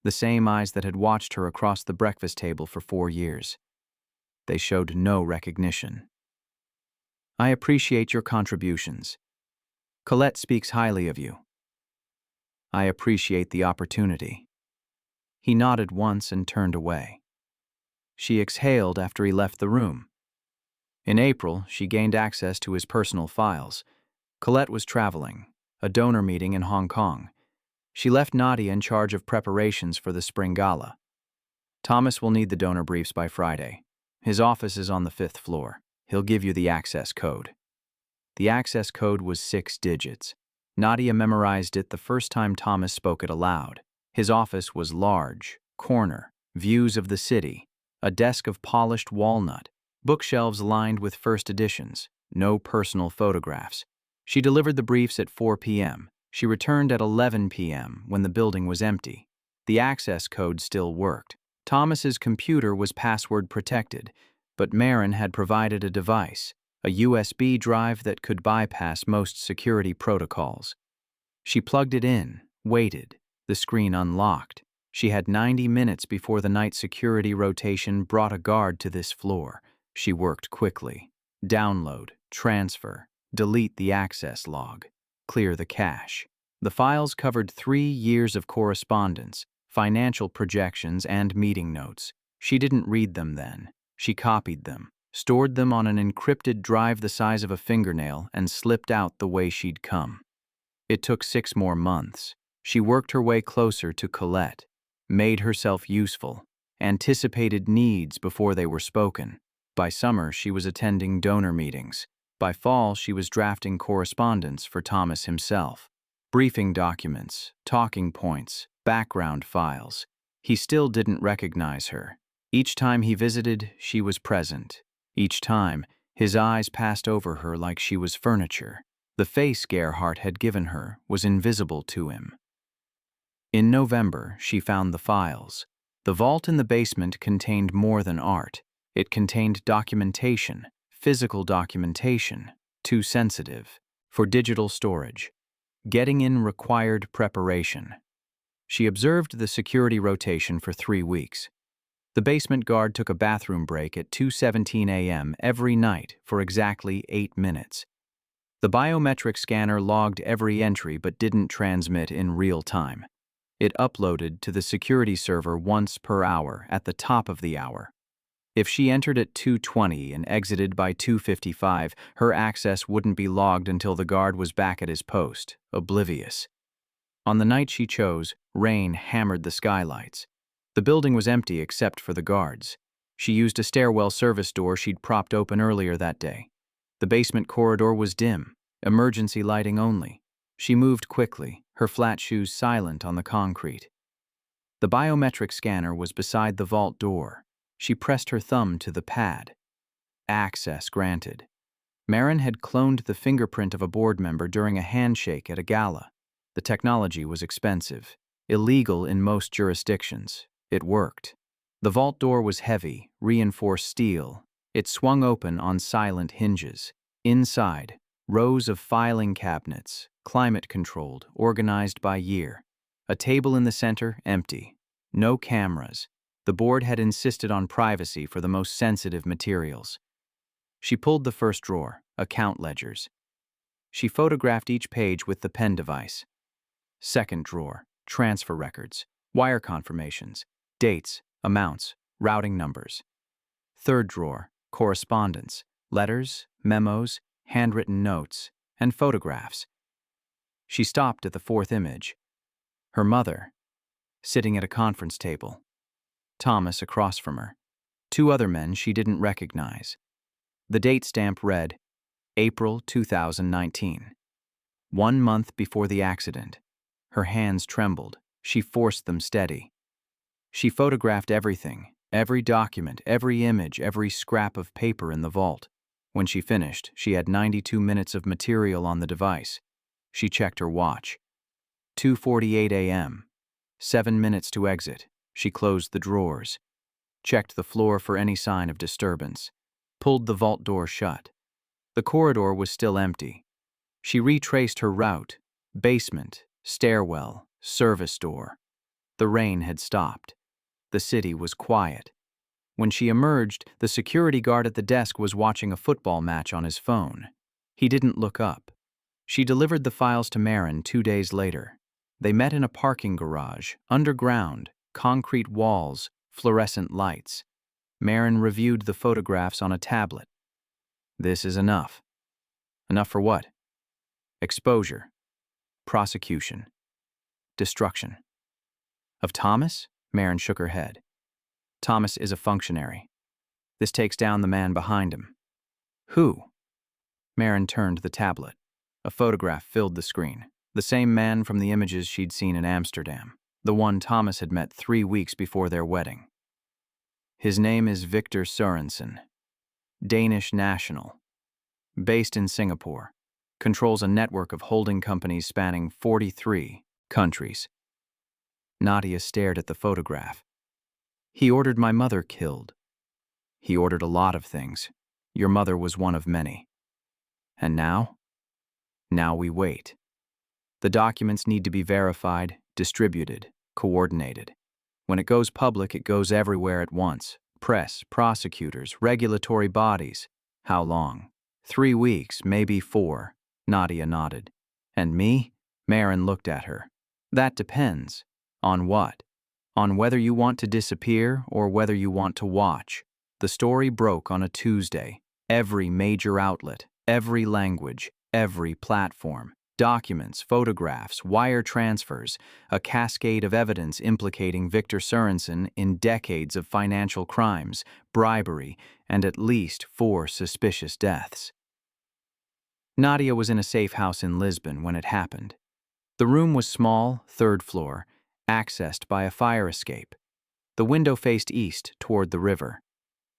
The same eyes that had watched her across the breakfast table for 4 years. They showed no recognition. "I appreciate your contributions. Colette speaks highly of you." "I appreciate the opportunity." He nodded once and turned away. She exhaled after he left the room. In April, she gained access to his personal files. Colette was traveling, a donor meeting in Hong Kong. She left Nadia in charge of preparations for the spring gala. "Thomas will need the donor briefs by Friday. His office is on the 5th floor. He'll give you the access code." The access code was 6 digits. Nadia memorized it the first time Thomas spoke it aloud. His office was large, corner, views of the city, a desk of polished walnut, bookshelves lined with first editions, no personal photographs. She delivered the briefs at 4 p.m. She returned at 11 p.m. when the building was empty. The access code still worked. Thomas's computer was password protected, but Marin had provided a device, a USB drive that could bypass most security protocols. She plugged it in, waited. The screen unlocked. She had 90 minutes before the night security rotation brought a guard to this floor. She worked quickly. Download, transfer, delete the access log, clear the cache. The files covered 3 years of correspondence, financial projections, and meeting notes. She didn't read them then. She copied them, stored them on an encrypted drive the size of a fingernail, and slipped out the way she'd come. It took 6 more months. She worked her way closer to Colette, made herself useful, anticipated needs before they were spoken. By summer, she was attending donor meetings. By fall, she was drafting correspondence for Thomas himself. Briefing documents, talking points, background files. He still didn't recognize her. Each time he visited, she was present. Each time, his eyes passed over her like she was furniture. The face Gerhardt had given her was invisible to him. In November, she found the files. The vault in the basement contained more than art. It contained documentation, physical documentation, too sensitive, for digital storage. Getting in required preparation. She observed the security rotation for 3 weeks. The basement guard took a bathroom break at 2:17 a.m. every night for exactly 8 minutes. The biometric scanner logged every entry but didn't transmit in real time. It uploaded to the security server once per hour at the top of the hour. If she entered at 2:20 and exited by 2:55, her access wouldn't be logged until the guard was back at his post, oblivious. On the night she chose, rain hammered the skylights. The building was empty except for the guards. She used a stairwell service door she'd propped open earlier that day. The basement corridor was dim, emergency lighting only. She moved quickly, her flat shoes silent on the concrete. The biometric scanner was beside the vault door. She pressed her thumb to the pad. Access granted. Marin had cloned the fingerprint of a board member during a handshake at a gala. The technology was expensive, illegal in most jurisdictions. It worked. The vault door was heavy, reinforced steel. It swung open on silent hinges. Inside, rows of filing cabinets, climate-controlled, organized by year. A table in the center, empty. No cameras. The board had insisted on privacy for the most sensitive materials. She pulled the first drawer, account ledgers. She photographed each page with the pen device. Second drawer, transfer records, wire confirmations, dates, amounts, routing numbers. Third drawer, correspondence, letters, memos, handwritten notes, and photographs. She stopped at the fourth image. Her mother, sitting at a conference table. Thomas across from her. Two other men she didn't recognize. The date stamp read, April 2019. 1 month before the accident. Her hands trembled. She forced them steady. She photographed everything, every document, every image, every scrap of paper in the vault. When she finished, she had 92 minutes of material on the device. She checked her watch. 2:48 a.m. 7 minutes to exit. She closed the drawers. Checked the floor for any sign of disturbance. Pulled the vault door shut. The corridor was still empty. She retraced her route. Basement, stairwell, service door. The rain had stopped. The city was quiet. When she emerged, the security guard at the desk was watching a football match on his phone. He didn't look up. She delivered the files to Marin 2 days later. They met in a parking garage, underground, concrete walls, fluorescent lights. Marin reviewed the photographs on a tablet. This is enough. Enough for what? Exposure. Prosecution. Destruction. Of Thomas? Marin shook her head. Thomas is a functionary. This takes down the man behind him. Who? Marin turned the tablet. A photograph filled the screen. The same man from the images she'd seen in Amsterdam. The one Thomas had met 3 weeks before their wedding. His name is Victor Sørensen. Danish national. Based in Singapore. Controls a network of holding companies spanning 43 countries. Nadia stared at the photograph. He ordered my mother killed. He ordered a lot of things. Your mother was one of many. And now? Now we wait. The documents need to be verified, distributed, coordinated. When it goes public, it goes everywhere at once. Press, prosecutors, regulatory bodies. How long? 3 weeks, maybe 4. Nadia nodded. And me? Marin looked at her. That depends. On what? On whether you want to disappear or whether you want to watch. The story broke on a Tuesday. Every major outlet, every language, every platform. Documents, photographs, wire transfers, a cascade of evidence implicating Victor Sørensen in decades of financial crimes, bribery, and at least 4 suspicious deaths. Nadia was in a safe house in Lisbon when it happened. The room was small, 3rd floor, accessed by a fire escape. The window faced east toward the river.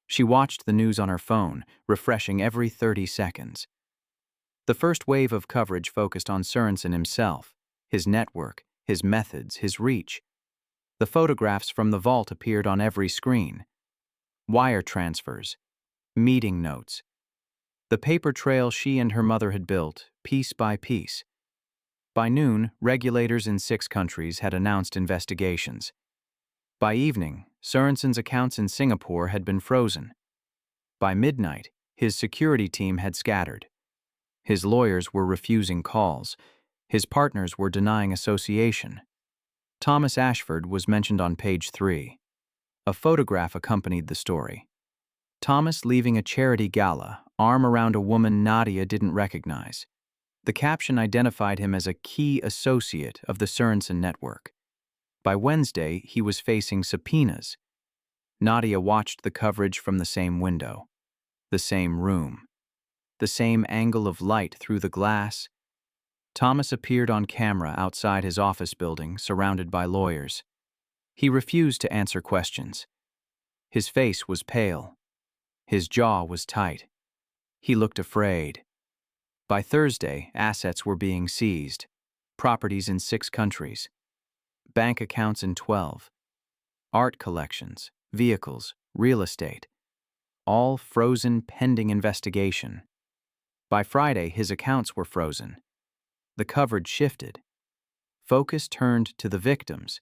She watched the news on her phone, refreshing every 30 seconds. The first wave of coverage focused on Sørensen himself, his network, his methods, his reach. The photographs from the vault appeared on every screen. Wire transfers, meeting notes. The paper trail she and her mother had built, piece by piece. By noon, regulators in 6 countries had announced investigations. By evening, Sørensen's accounts in Singapore had been frozen. By midnight, his security team had scattered. His lawyers were refusing calls. His partners were denying association. Thomas Ashford was mentioned on page 3. A photograph accompanied the story. Thomas leaving a charity gala, arm around a woman Nadia didn't recognize. The caption identified him as a key associate of the Sørensen network. By Wednesday, he was facing subpoenas. Nadia watched the coverage from the same window, the same room, the same angle of light through the glass. Thomas appeared on camera outside his office building, surrounded by lawyers. He refused to answer questions. His face was pale. His jaw was tight. He looked afraid. By Thursday, assets were being seized. Properties in 6 countries. Bank accounts in 12. Art collections, vehicles, real estate. All frozen pending investigation. By Friday, his accounts were frozen. The coverage shifted. Focus turned to the victims.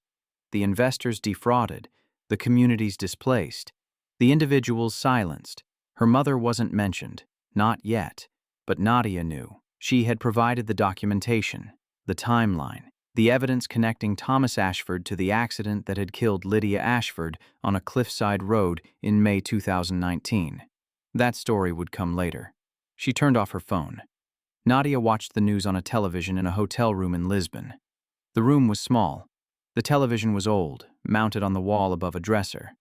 the investors defrauded, the communities displaced, the individuals silenced. Her mother wasn't mentioned, not yet, but Nadia knew. She had provided the documentation, the timeline, the evidence connecting Thomas Ashford to the accident that had killed Lydia Ashford on a cliffside road in May 2019. That story would come later. She turned off her phone. Nadia watched the news on a television in a hotel room in Lisbon. The room was small. The television was old, mounted on the wall above a dresser.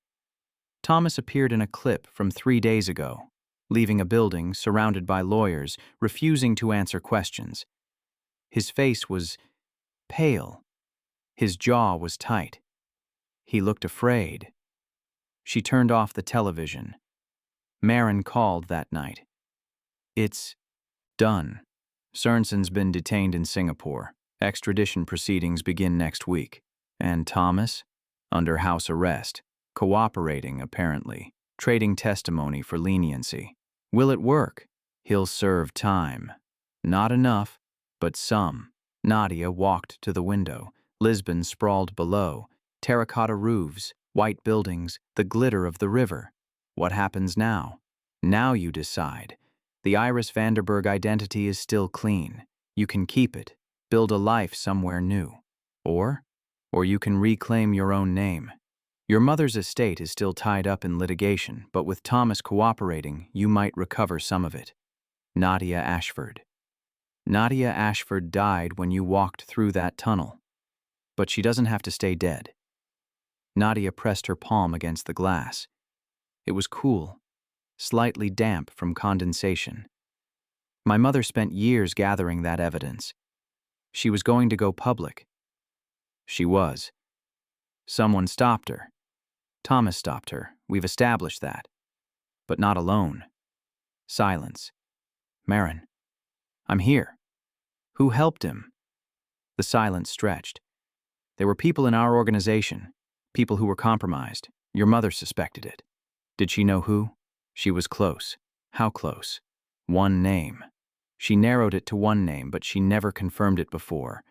Thomas appeared in a clip from 3 days ago, leaving a building surrounded by lawyers, refusing to answer questions. His face was pale. His jaw was tight. He looked afraid. She turned off the television. Maren called that night. "It's done. Sorensen's been detained in Singapore. Extradition proceedings begin next week. And Thomas? Under house arrest. Cooperating, apparently. Trading testimony for leniency. Will it work? He'll serve time. Not enough, but some." Nadia walked to the window. Lisbon sprawled below. Terracotta roofs, white buildings, the glitter of the river. What happens now? Now you decide. The Iris Vanderberg identity is still clean. You can keep it, build a life somewhere new. Or you can reclaim your own name. Your mother's estate is still tied up in litigation, but with Thomas cooperating, you might recover some of it. Nadia Ashford. Nadia Ashford died when you walked through that tunnel. But she doesn't have to stay dead. Nadia pressed her palm against the glass. It was cool, slightly damp from condensation. My mother spent years gathering that evidence. She was going to go public. She was. Someone stopped her. Thomas stopped her. We've established that. But not alone. Silence. Maren. I'm here. Who helped him? The silence stretched. There were people in our organization, people who were compromised. Your mother suspected it. Did she know who? She was close. How close? One name. She narrowed it to one name, but she never confirmed it before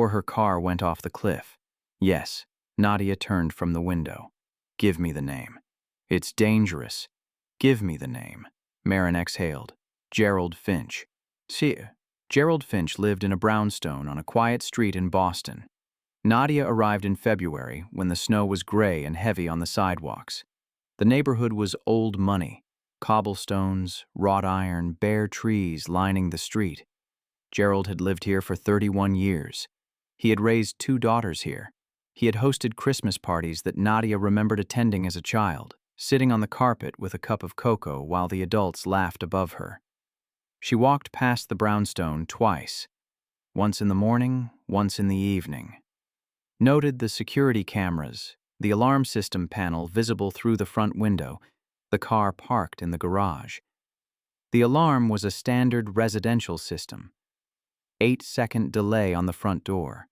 her car went off the cliff. Yes, Nadia turned from the window. Give me the name. It's dangerous. Give me the name. Maren exhaled. Gerald Finch. See, Gerald Finch lived in a brownstone on a quiet street in Boston. Nadia arrived in February when the snow was gray and heavy on the sidewalks. The neighborhood was old money. Cobblestones, wrought iron, bare trees lining the street. Gerald had lived here for 31 years. He had raised 2 daughters here. He had hosted Christmas parties that Nadia remembered attending as a child, sitting on the carpet with a cup of cocoa while the adults laughed above her. She walked past the brownstone twice, once in the morning, once in the evening. Noted the security cameras, the alarm system panel visible through the front window, the car parked in the garage. The alarm was a standard residential system. 8-second delay on the front door.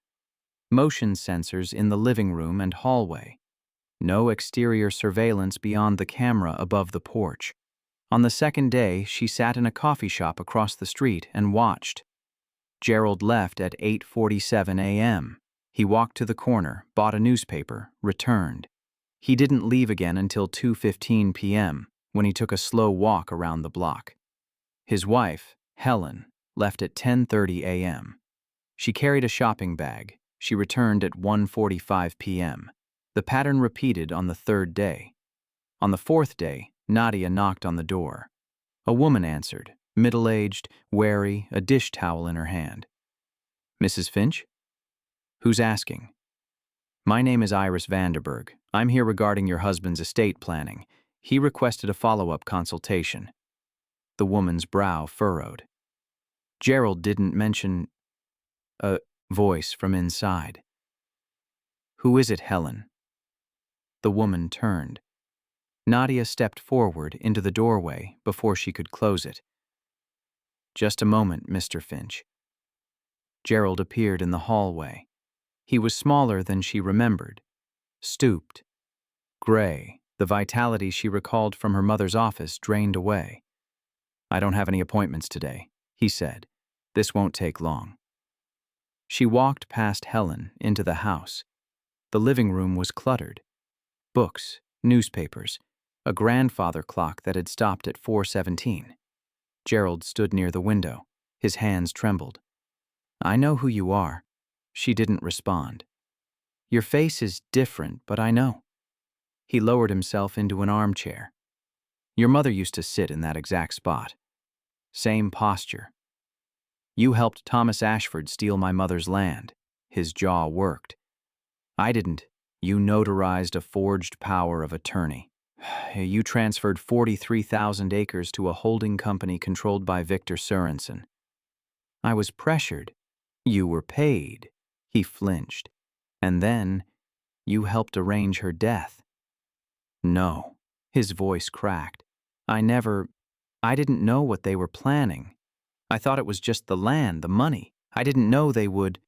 Motion sensors in the living room and hallway. No exterior surveillance beyond the camera above the porch. On the second day, she sat in a coffee shop across the street and watched. Gerald left at 8:47 a.m. He walked to the corner, bought a newspaper, returned. He didn't leave again until 2:15 p.m., when he took a slow walk around the block. His wife, Helen, left at 10:30 a.m. She carried a shopping bag. She returned at 1:45 p.m. The pattern repeated on the third day. On the fourth day, Nadia knocked on the door. A woman answered, middle-aged, wary, a dish towel in her hand. "Mrs. Finch?" "Who's asking?" "My name is Iris Vanderberg. I'm here regarding your husband's estate planning. He requested a follow-up consultation." The woman's brow furrowed. "Gerald didn't mention..." A voice from inside. "Who is it, Helen?" The woman turned. Nadia stepped forward into the doorway before she could close it. "Just a moment, Mr. Finch." Gerald appeared in the hallway. He was smaller than she remembered, stooped, gray. The vitality she recalled from her mother's office drained away. "I don't have any appointments today," he said. "This won't take long." She walked past Helen into the house. The living room was cluttered. Books, newspapers, a grandfather clock that had stopped at 4:17. Gerald stood near the window. His hands trembled. "I know who you are." She didn't respond. "Your face is different, but I know." He lowered himself into an armchair. "Your mother used to sit in that exact spot. Same posture. You helped Thomas Ashford steal my mother's land." His jaw worked. "I didn't. You notarized a forged power of attorney. You transferred 43,000 acres to a holding company controlled by Victor Sorensen. I was pressured. You were paid." He flinched. "And then, you helped arrange her death." "No." His voice cracked. I didn't know what they were planning. I thought it was just the land, the money. I didn't know they would."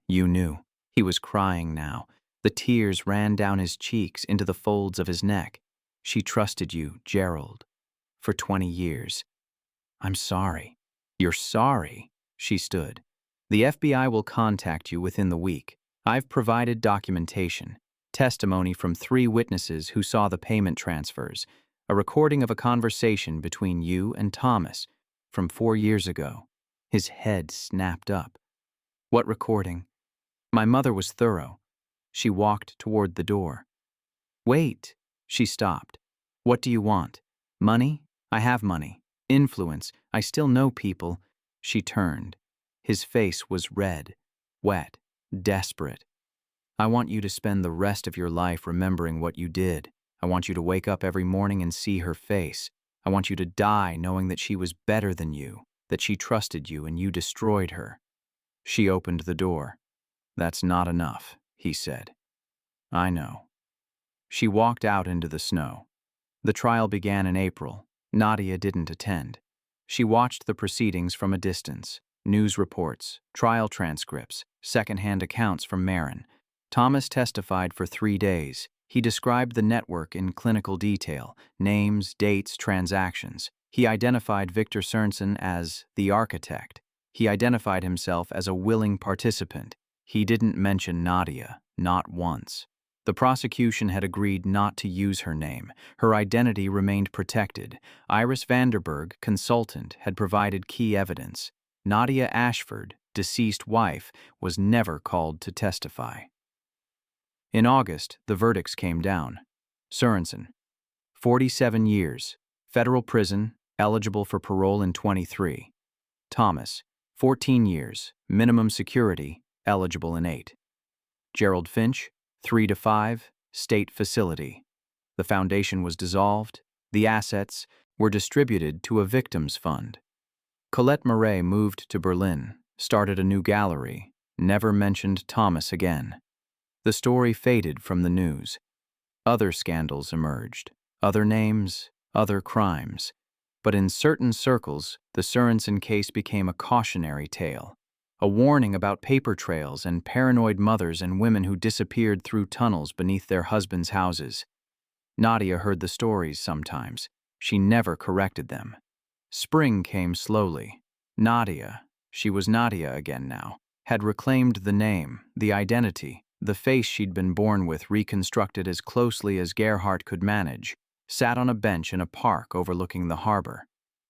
"You knew." He was crying now. The tears ran down his cheeks into the folds of his neck. "She trusted you, Gerald, for 20 years. I'm sorry." "You're sorry?" She stood. "The FBI will contact you within the week. I've provided documentation, testimony from 3 witnesses who saw the payment transfers, a recording of a conversation between you and Thomas from 4 years ago." His head snapped up. "What recording?" "My mother was thorough." She walked toward the door. "Wait." She stopped. "What do you want? Money? I have money. Influence. I still know people." She turned. His face was red, wet, desperate. "I want you to spend the rest of your life remembering what you did. I want you to wake up every morning and see her face. I want you to die knowing that she was better than you, that she trusted you and you destroyed her." She opened the door. "That's not enough," he said. "I know." She walked out into the snow. The trial began in April. Nadia didn't attend. She watched the proceedings from a distance. News reports, trial transcripts, secondhand accounts from Marin. Thomas testified for 3 days. He described the network in clinical detail, names, dates, transactions. He identified Victor Sorensen as the architect. He identified himself as a willing participant. He didn't mention Nadia, not once. The prosecution had agreed not to use her name. Her identity remained protected. Iris Vanderberg, consultant, had provided key evidence. Nadia Ashford, deceased wife, was never called to testify. In August, the verdicts came down. Sorensen, 47 years, federal prison, eligible for parole in 23. Thomas, 14 years, minimum security, eligible in 8. Gerald Finch, 3 to 5, state facility. The foundation was dissolved. The assets were distributed to a victims fund. Colette Murray moved to Berlin, started a new gallery, never mentioned Thomas again. The story faded from the news. Other scandals emerged, other names, other crimes. But in certain circles, the Sorensen case became a cautionary tale, a warning about paper trails and paranoid mothers and women who disappeared through tunnels beneath their husbands' houses. Nadia heard the stories sometimes. She never corrected them. Spring came slowly. Nadia, she was Nadia again now, had reclaimed the name, the identity, the face she'd been born with reconstructed as closely as Gerhardt could manage, sat on a bench in a park overlooking the harbor.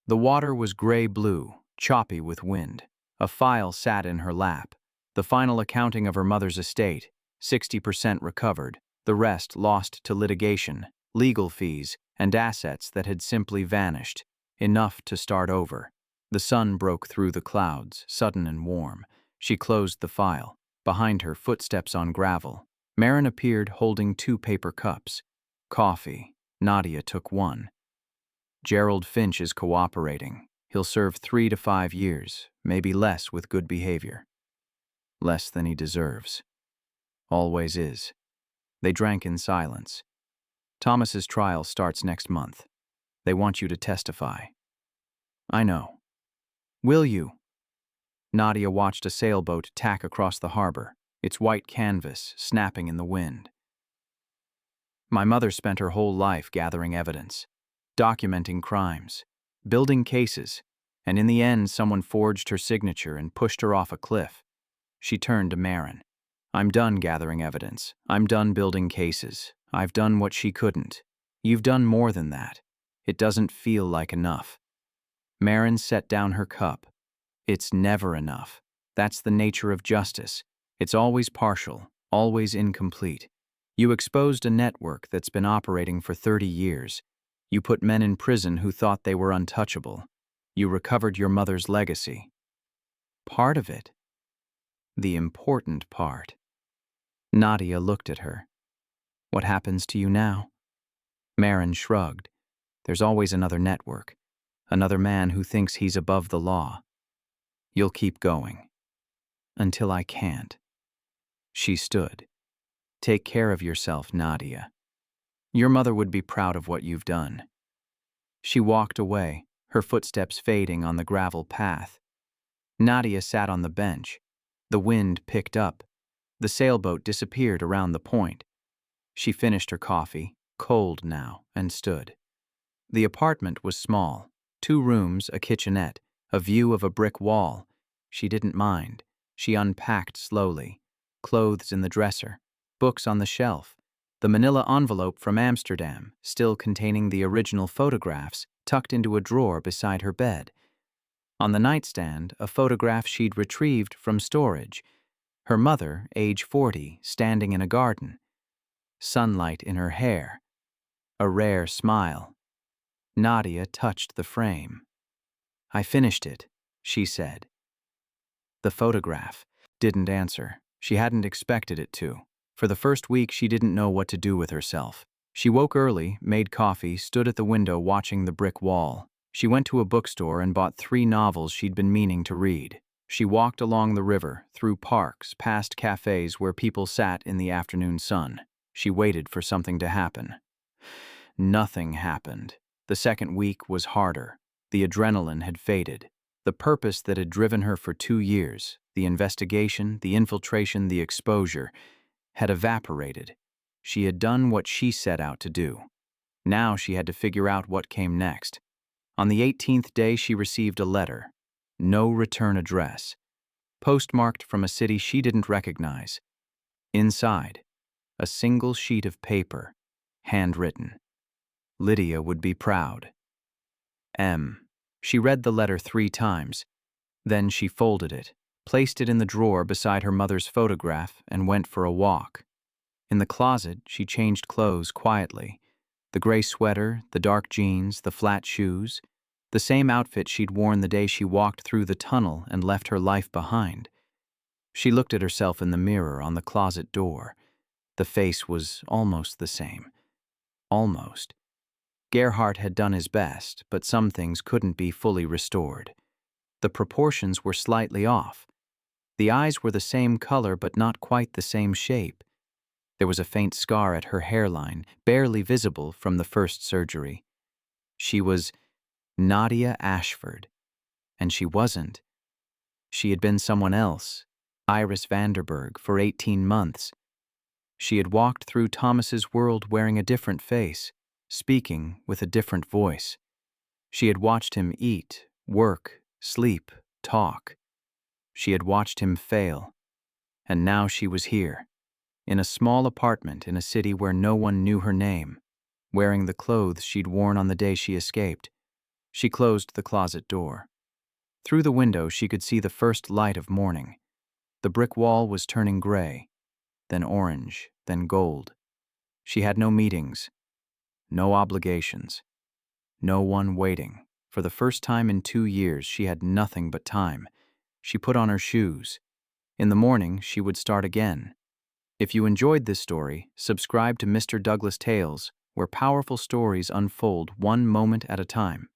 The water was gray-blue, choppy with wind. A file sat in her lap. The final accounting of her mother's estate, 60% recovered, the rest lost to litigation, legal fees, and assets that had simply vanished, enough to start over. The sun broke through the clouds, sudden and warm. She closed the file. Behind her, footsteps on gravel. Marin appeared holding 2 paper cups. Coffee. Nadia took one. "Gerald Finch is cooperating. He'll serve 3 to 5 years, maybe less with good behavior." "Less than he deserves." "Always is." They drank in silence. "Thomas's trial starts next month. They want you to testify." "I know." "Will you?" Nadia watched a sailboat tack across the harbor, its white canvas snapping in the wind. "My mother spent her whole life gathering evidence, documenting crimes, building cases, and in the end someone forged her signature and pushed her off a cliff." She turned to Marin. I'm done gathering evidence. I'm done building cases. I've done what she couldn't. You've done more than that. It doesn't feel like enough. Marin set down her cup. It's never enough. That's the nature of justice. It's always partial, always incomplete. You exposed a network that's been operating for 30 years. You put men in prison who thought they were untouchable. You recovered your mother's legacy. Part of it. The important part. Nadia looked at her. What happens to you now? Marin shrugged. There's always another network. Another man who thinks he's above the law. You'll keep going. Until I can't. She stood. Take care of yourself, Nadia. Your mother would be proud of what you've done. She walked away, her footsteps fading on the gravel path. Nadia sat on the bench. The wind picked up. The sailboat disappeared around the point. She finished her coffee, cold now, and stood. The apartment was small. 2 rooms, a kitchenette, a view of a brick wall. She didn't mind. She unpacked slowly. Clothes in the dresser, books on the shelf, the manila envelope from Amsterdam, still containing the original photographs, tucked into a drawer beside her bed. On the nightstand, a photograph she'd retrieved from storage. Her mother, age 40, standing in a garden. Sunlight in her hair. A rare smile. Nadia touched the frame. I finished it, she said. The photograph didn't answer. She hadn't expected it to. For the first week, she didn't know what to do with herself. She woke early, made coffee, stood at the window watching the brick wall. She went to a bookstore and bought 3 novels she'd been meaning to read. She walked along the river, through parks, past cafes where people sat in the afternoon sun. She waited for something to happen. Nothing happened. The second week was harder. The adrenaline had faded. The purpose that had driven her for 2 years, the investigation, the infiltration, the exposure, had evaporated. She had done what she set out to do. Now she had to figure out what came next. On the 18th day, she received a letter. No return address. Postmarked from a city she didn't recognize. Inside, a single sheet of paper, handwritten. Lydia would be proud. M. She read the letter 3 times. Then she folded it, placed it in the drawer beside her mother's photograph, and went for a walk. In the closet, she changed clothes quietly. The gray sweater, the dark jeans, the flat shoes. The same outfit she'd worn the day she walked through the tunnel and left her life behind. She looked at herself in the mirror on the closet door. The face was almost the same. Almost. Gerhardt had done his best, but some things couldn't be fully restored. The proportions were slightly off. The eyes were the same color but not quite the same shape. There was a faint scar at her hairline, barely visible from the first surgery. She was Nadia Ashford, and she wasn't. She had been someone else, Iris Vanderberg, for 18 months. She had walked through Thomas's world wearing a different face, speaking with a different voice. She had watched him eat, work, sleep, talk. She had watched him fail. And now she was here, in a small apartment in a city where no one knew her name, wearing the clothes she'd worn on the day she escaped. She closed the closet door. Through the window, she could see the first light of morning. The brick wall was turning gray, then orange, then gold. She had no meetings, no obligations, no one waiting. For the first time in 2 years, she had nothing but time. She put on her shoes. In the morning, she would start again. If you enjoyed this story, subscribe to Mr. Douglas Tales, where powerful stories unfold one moment at a time.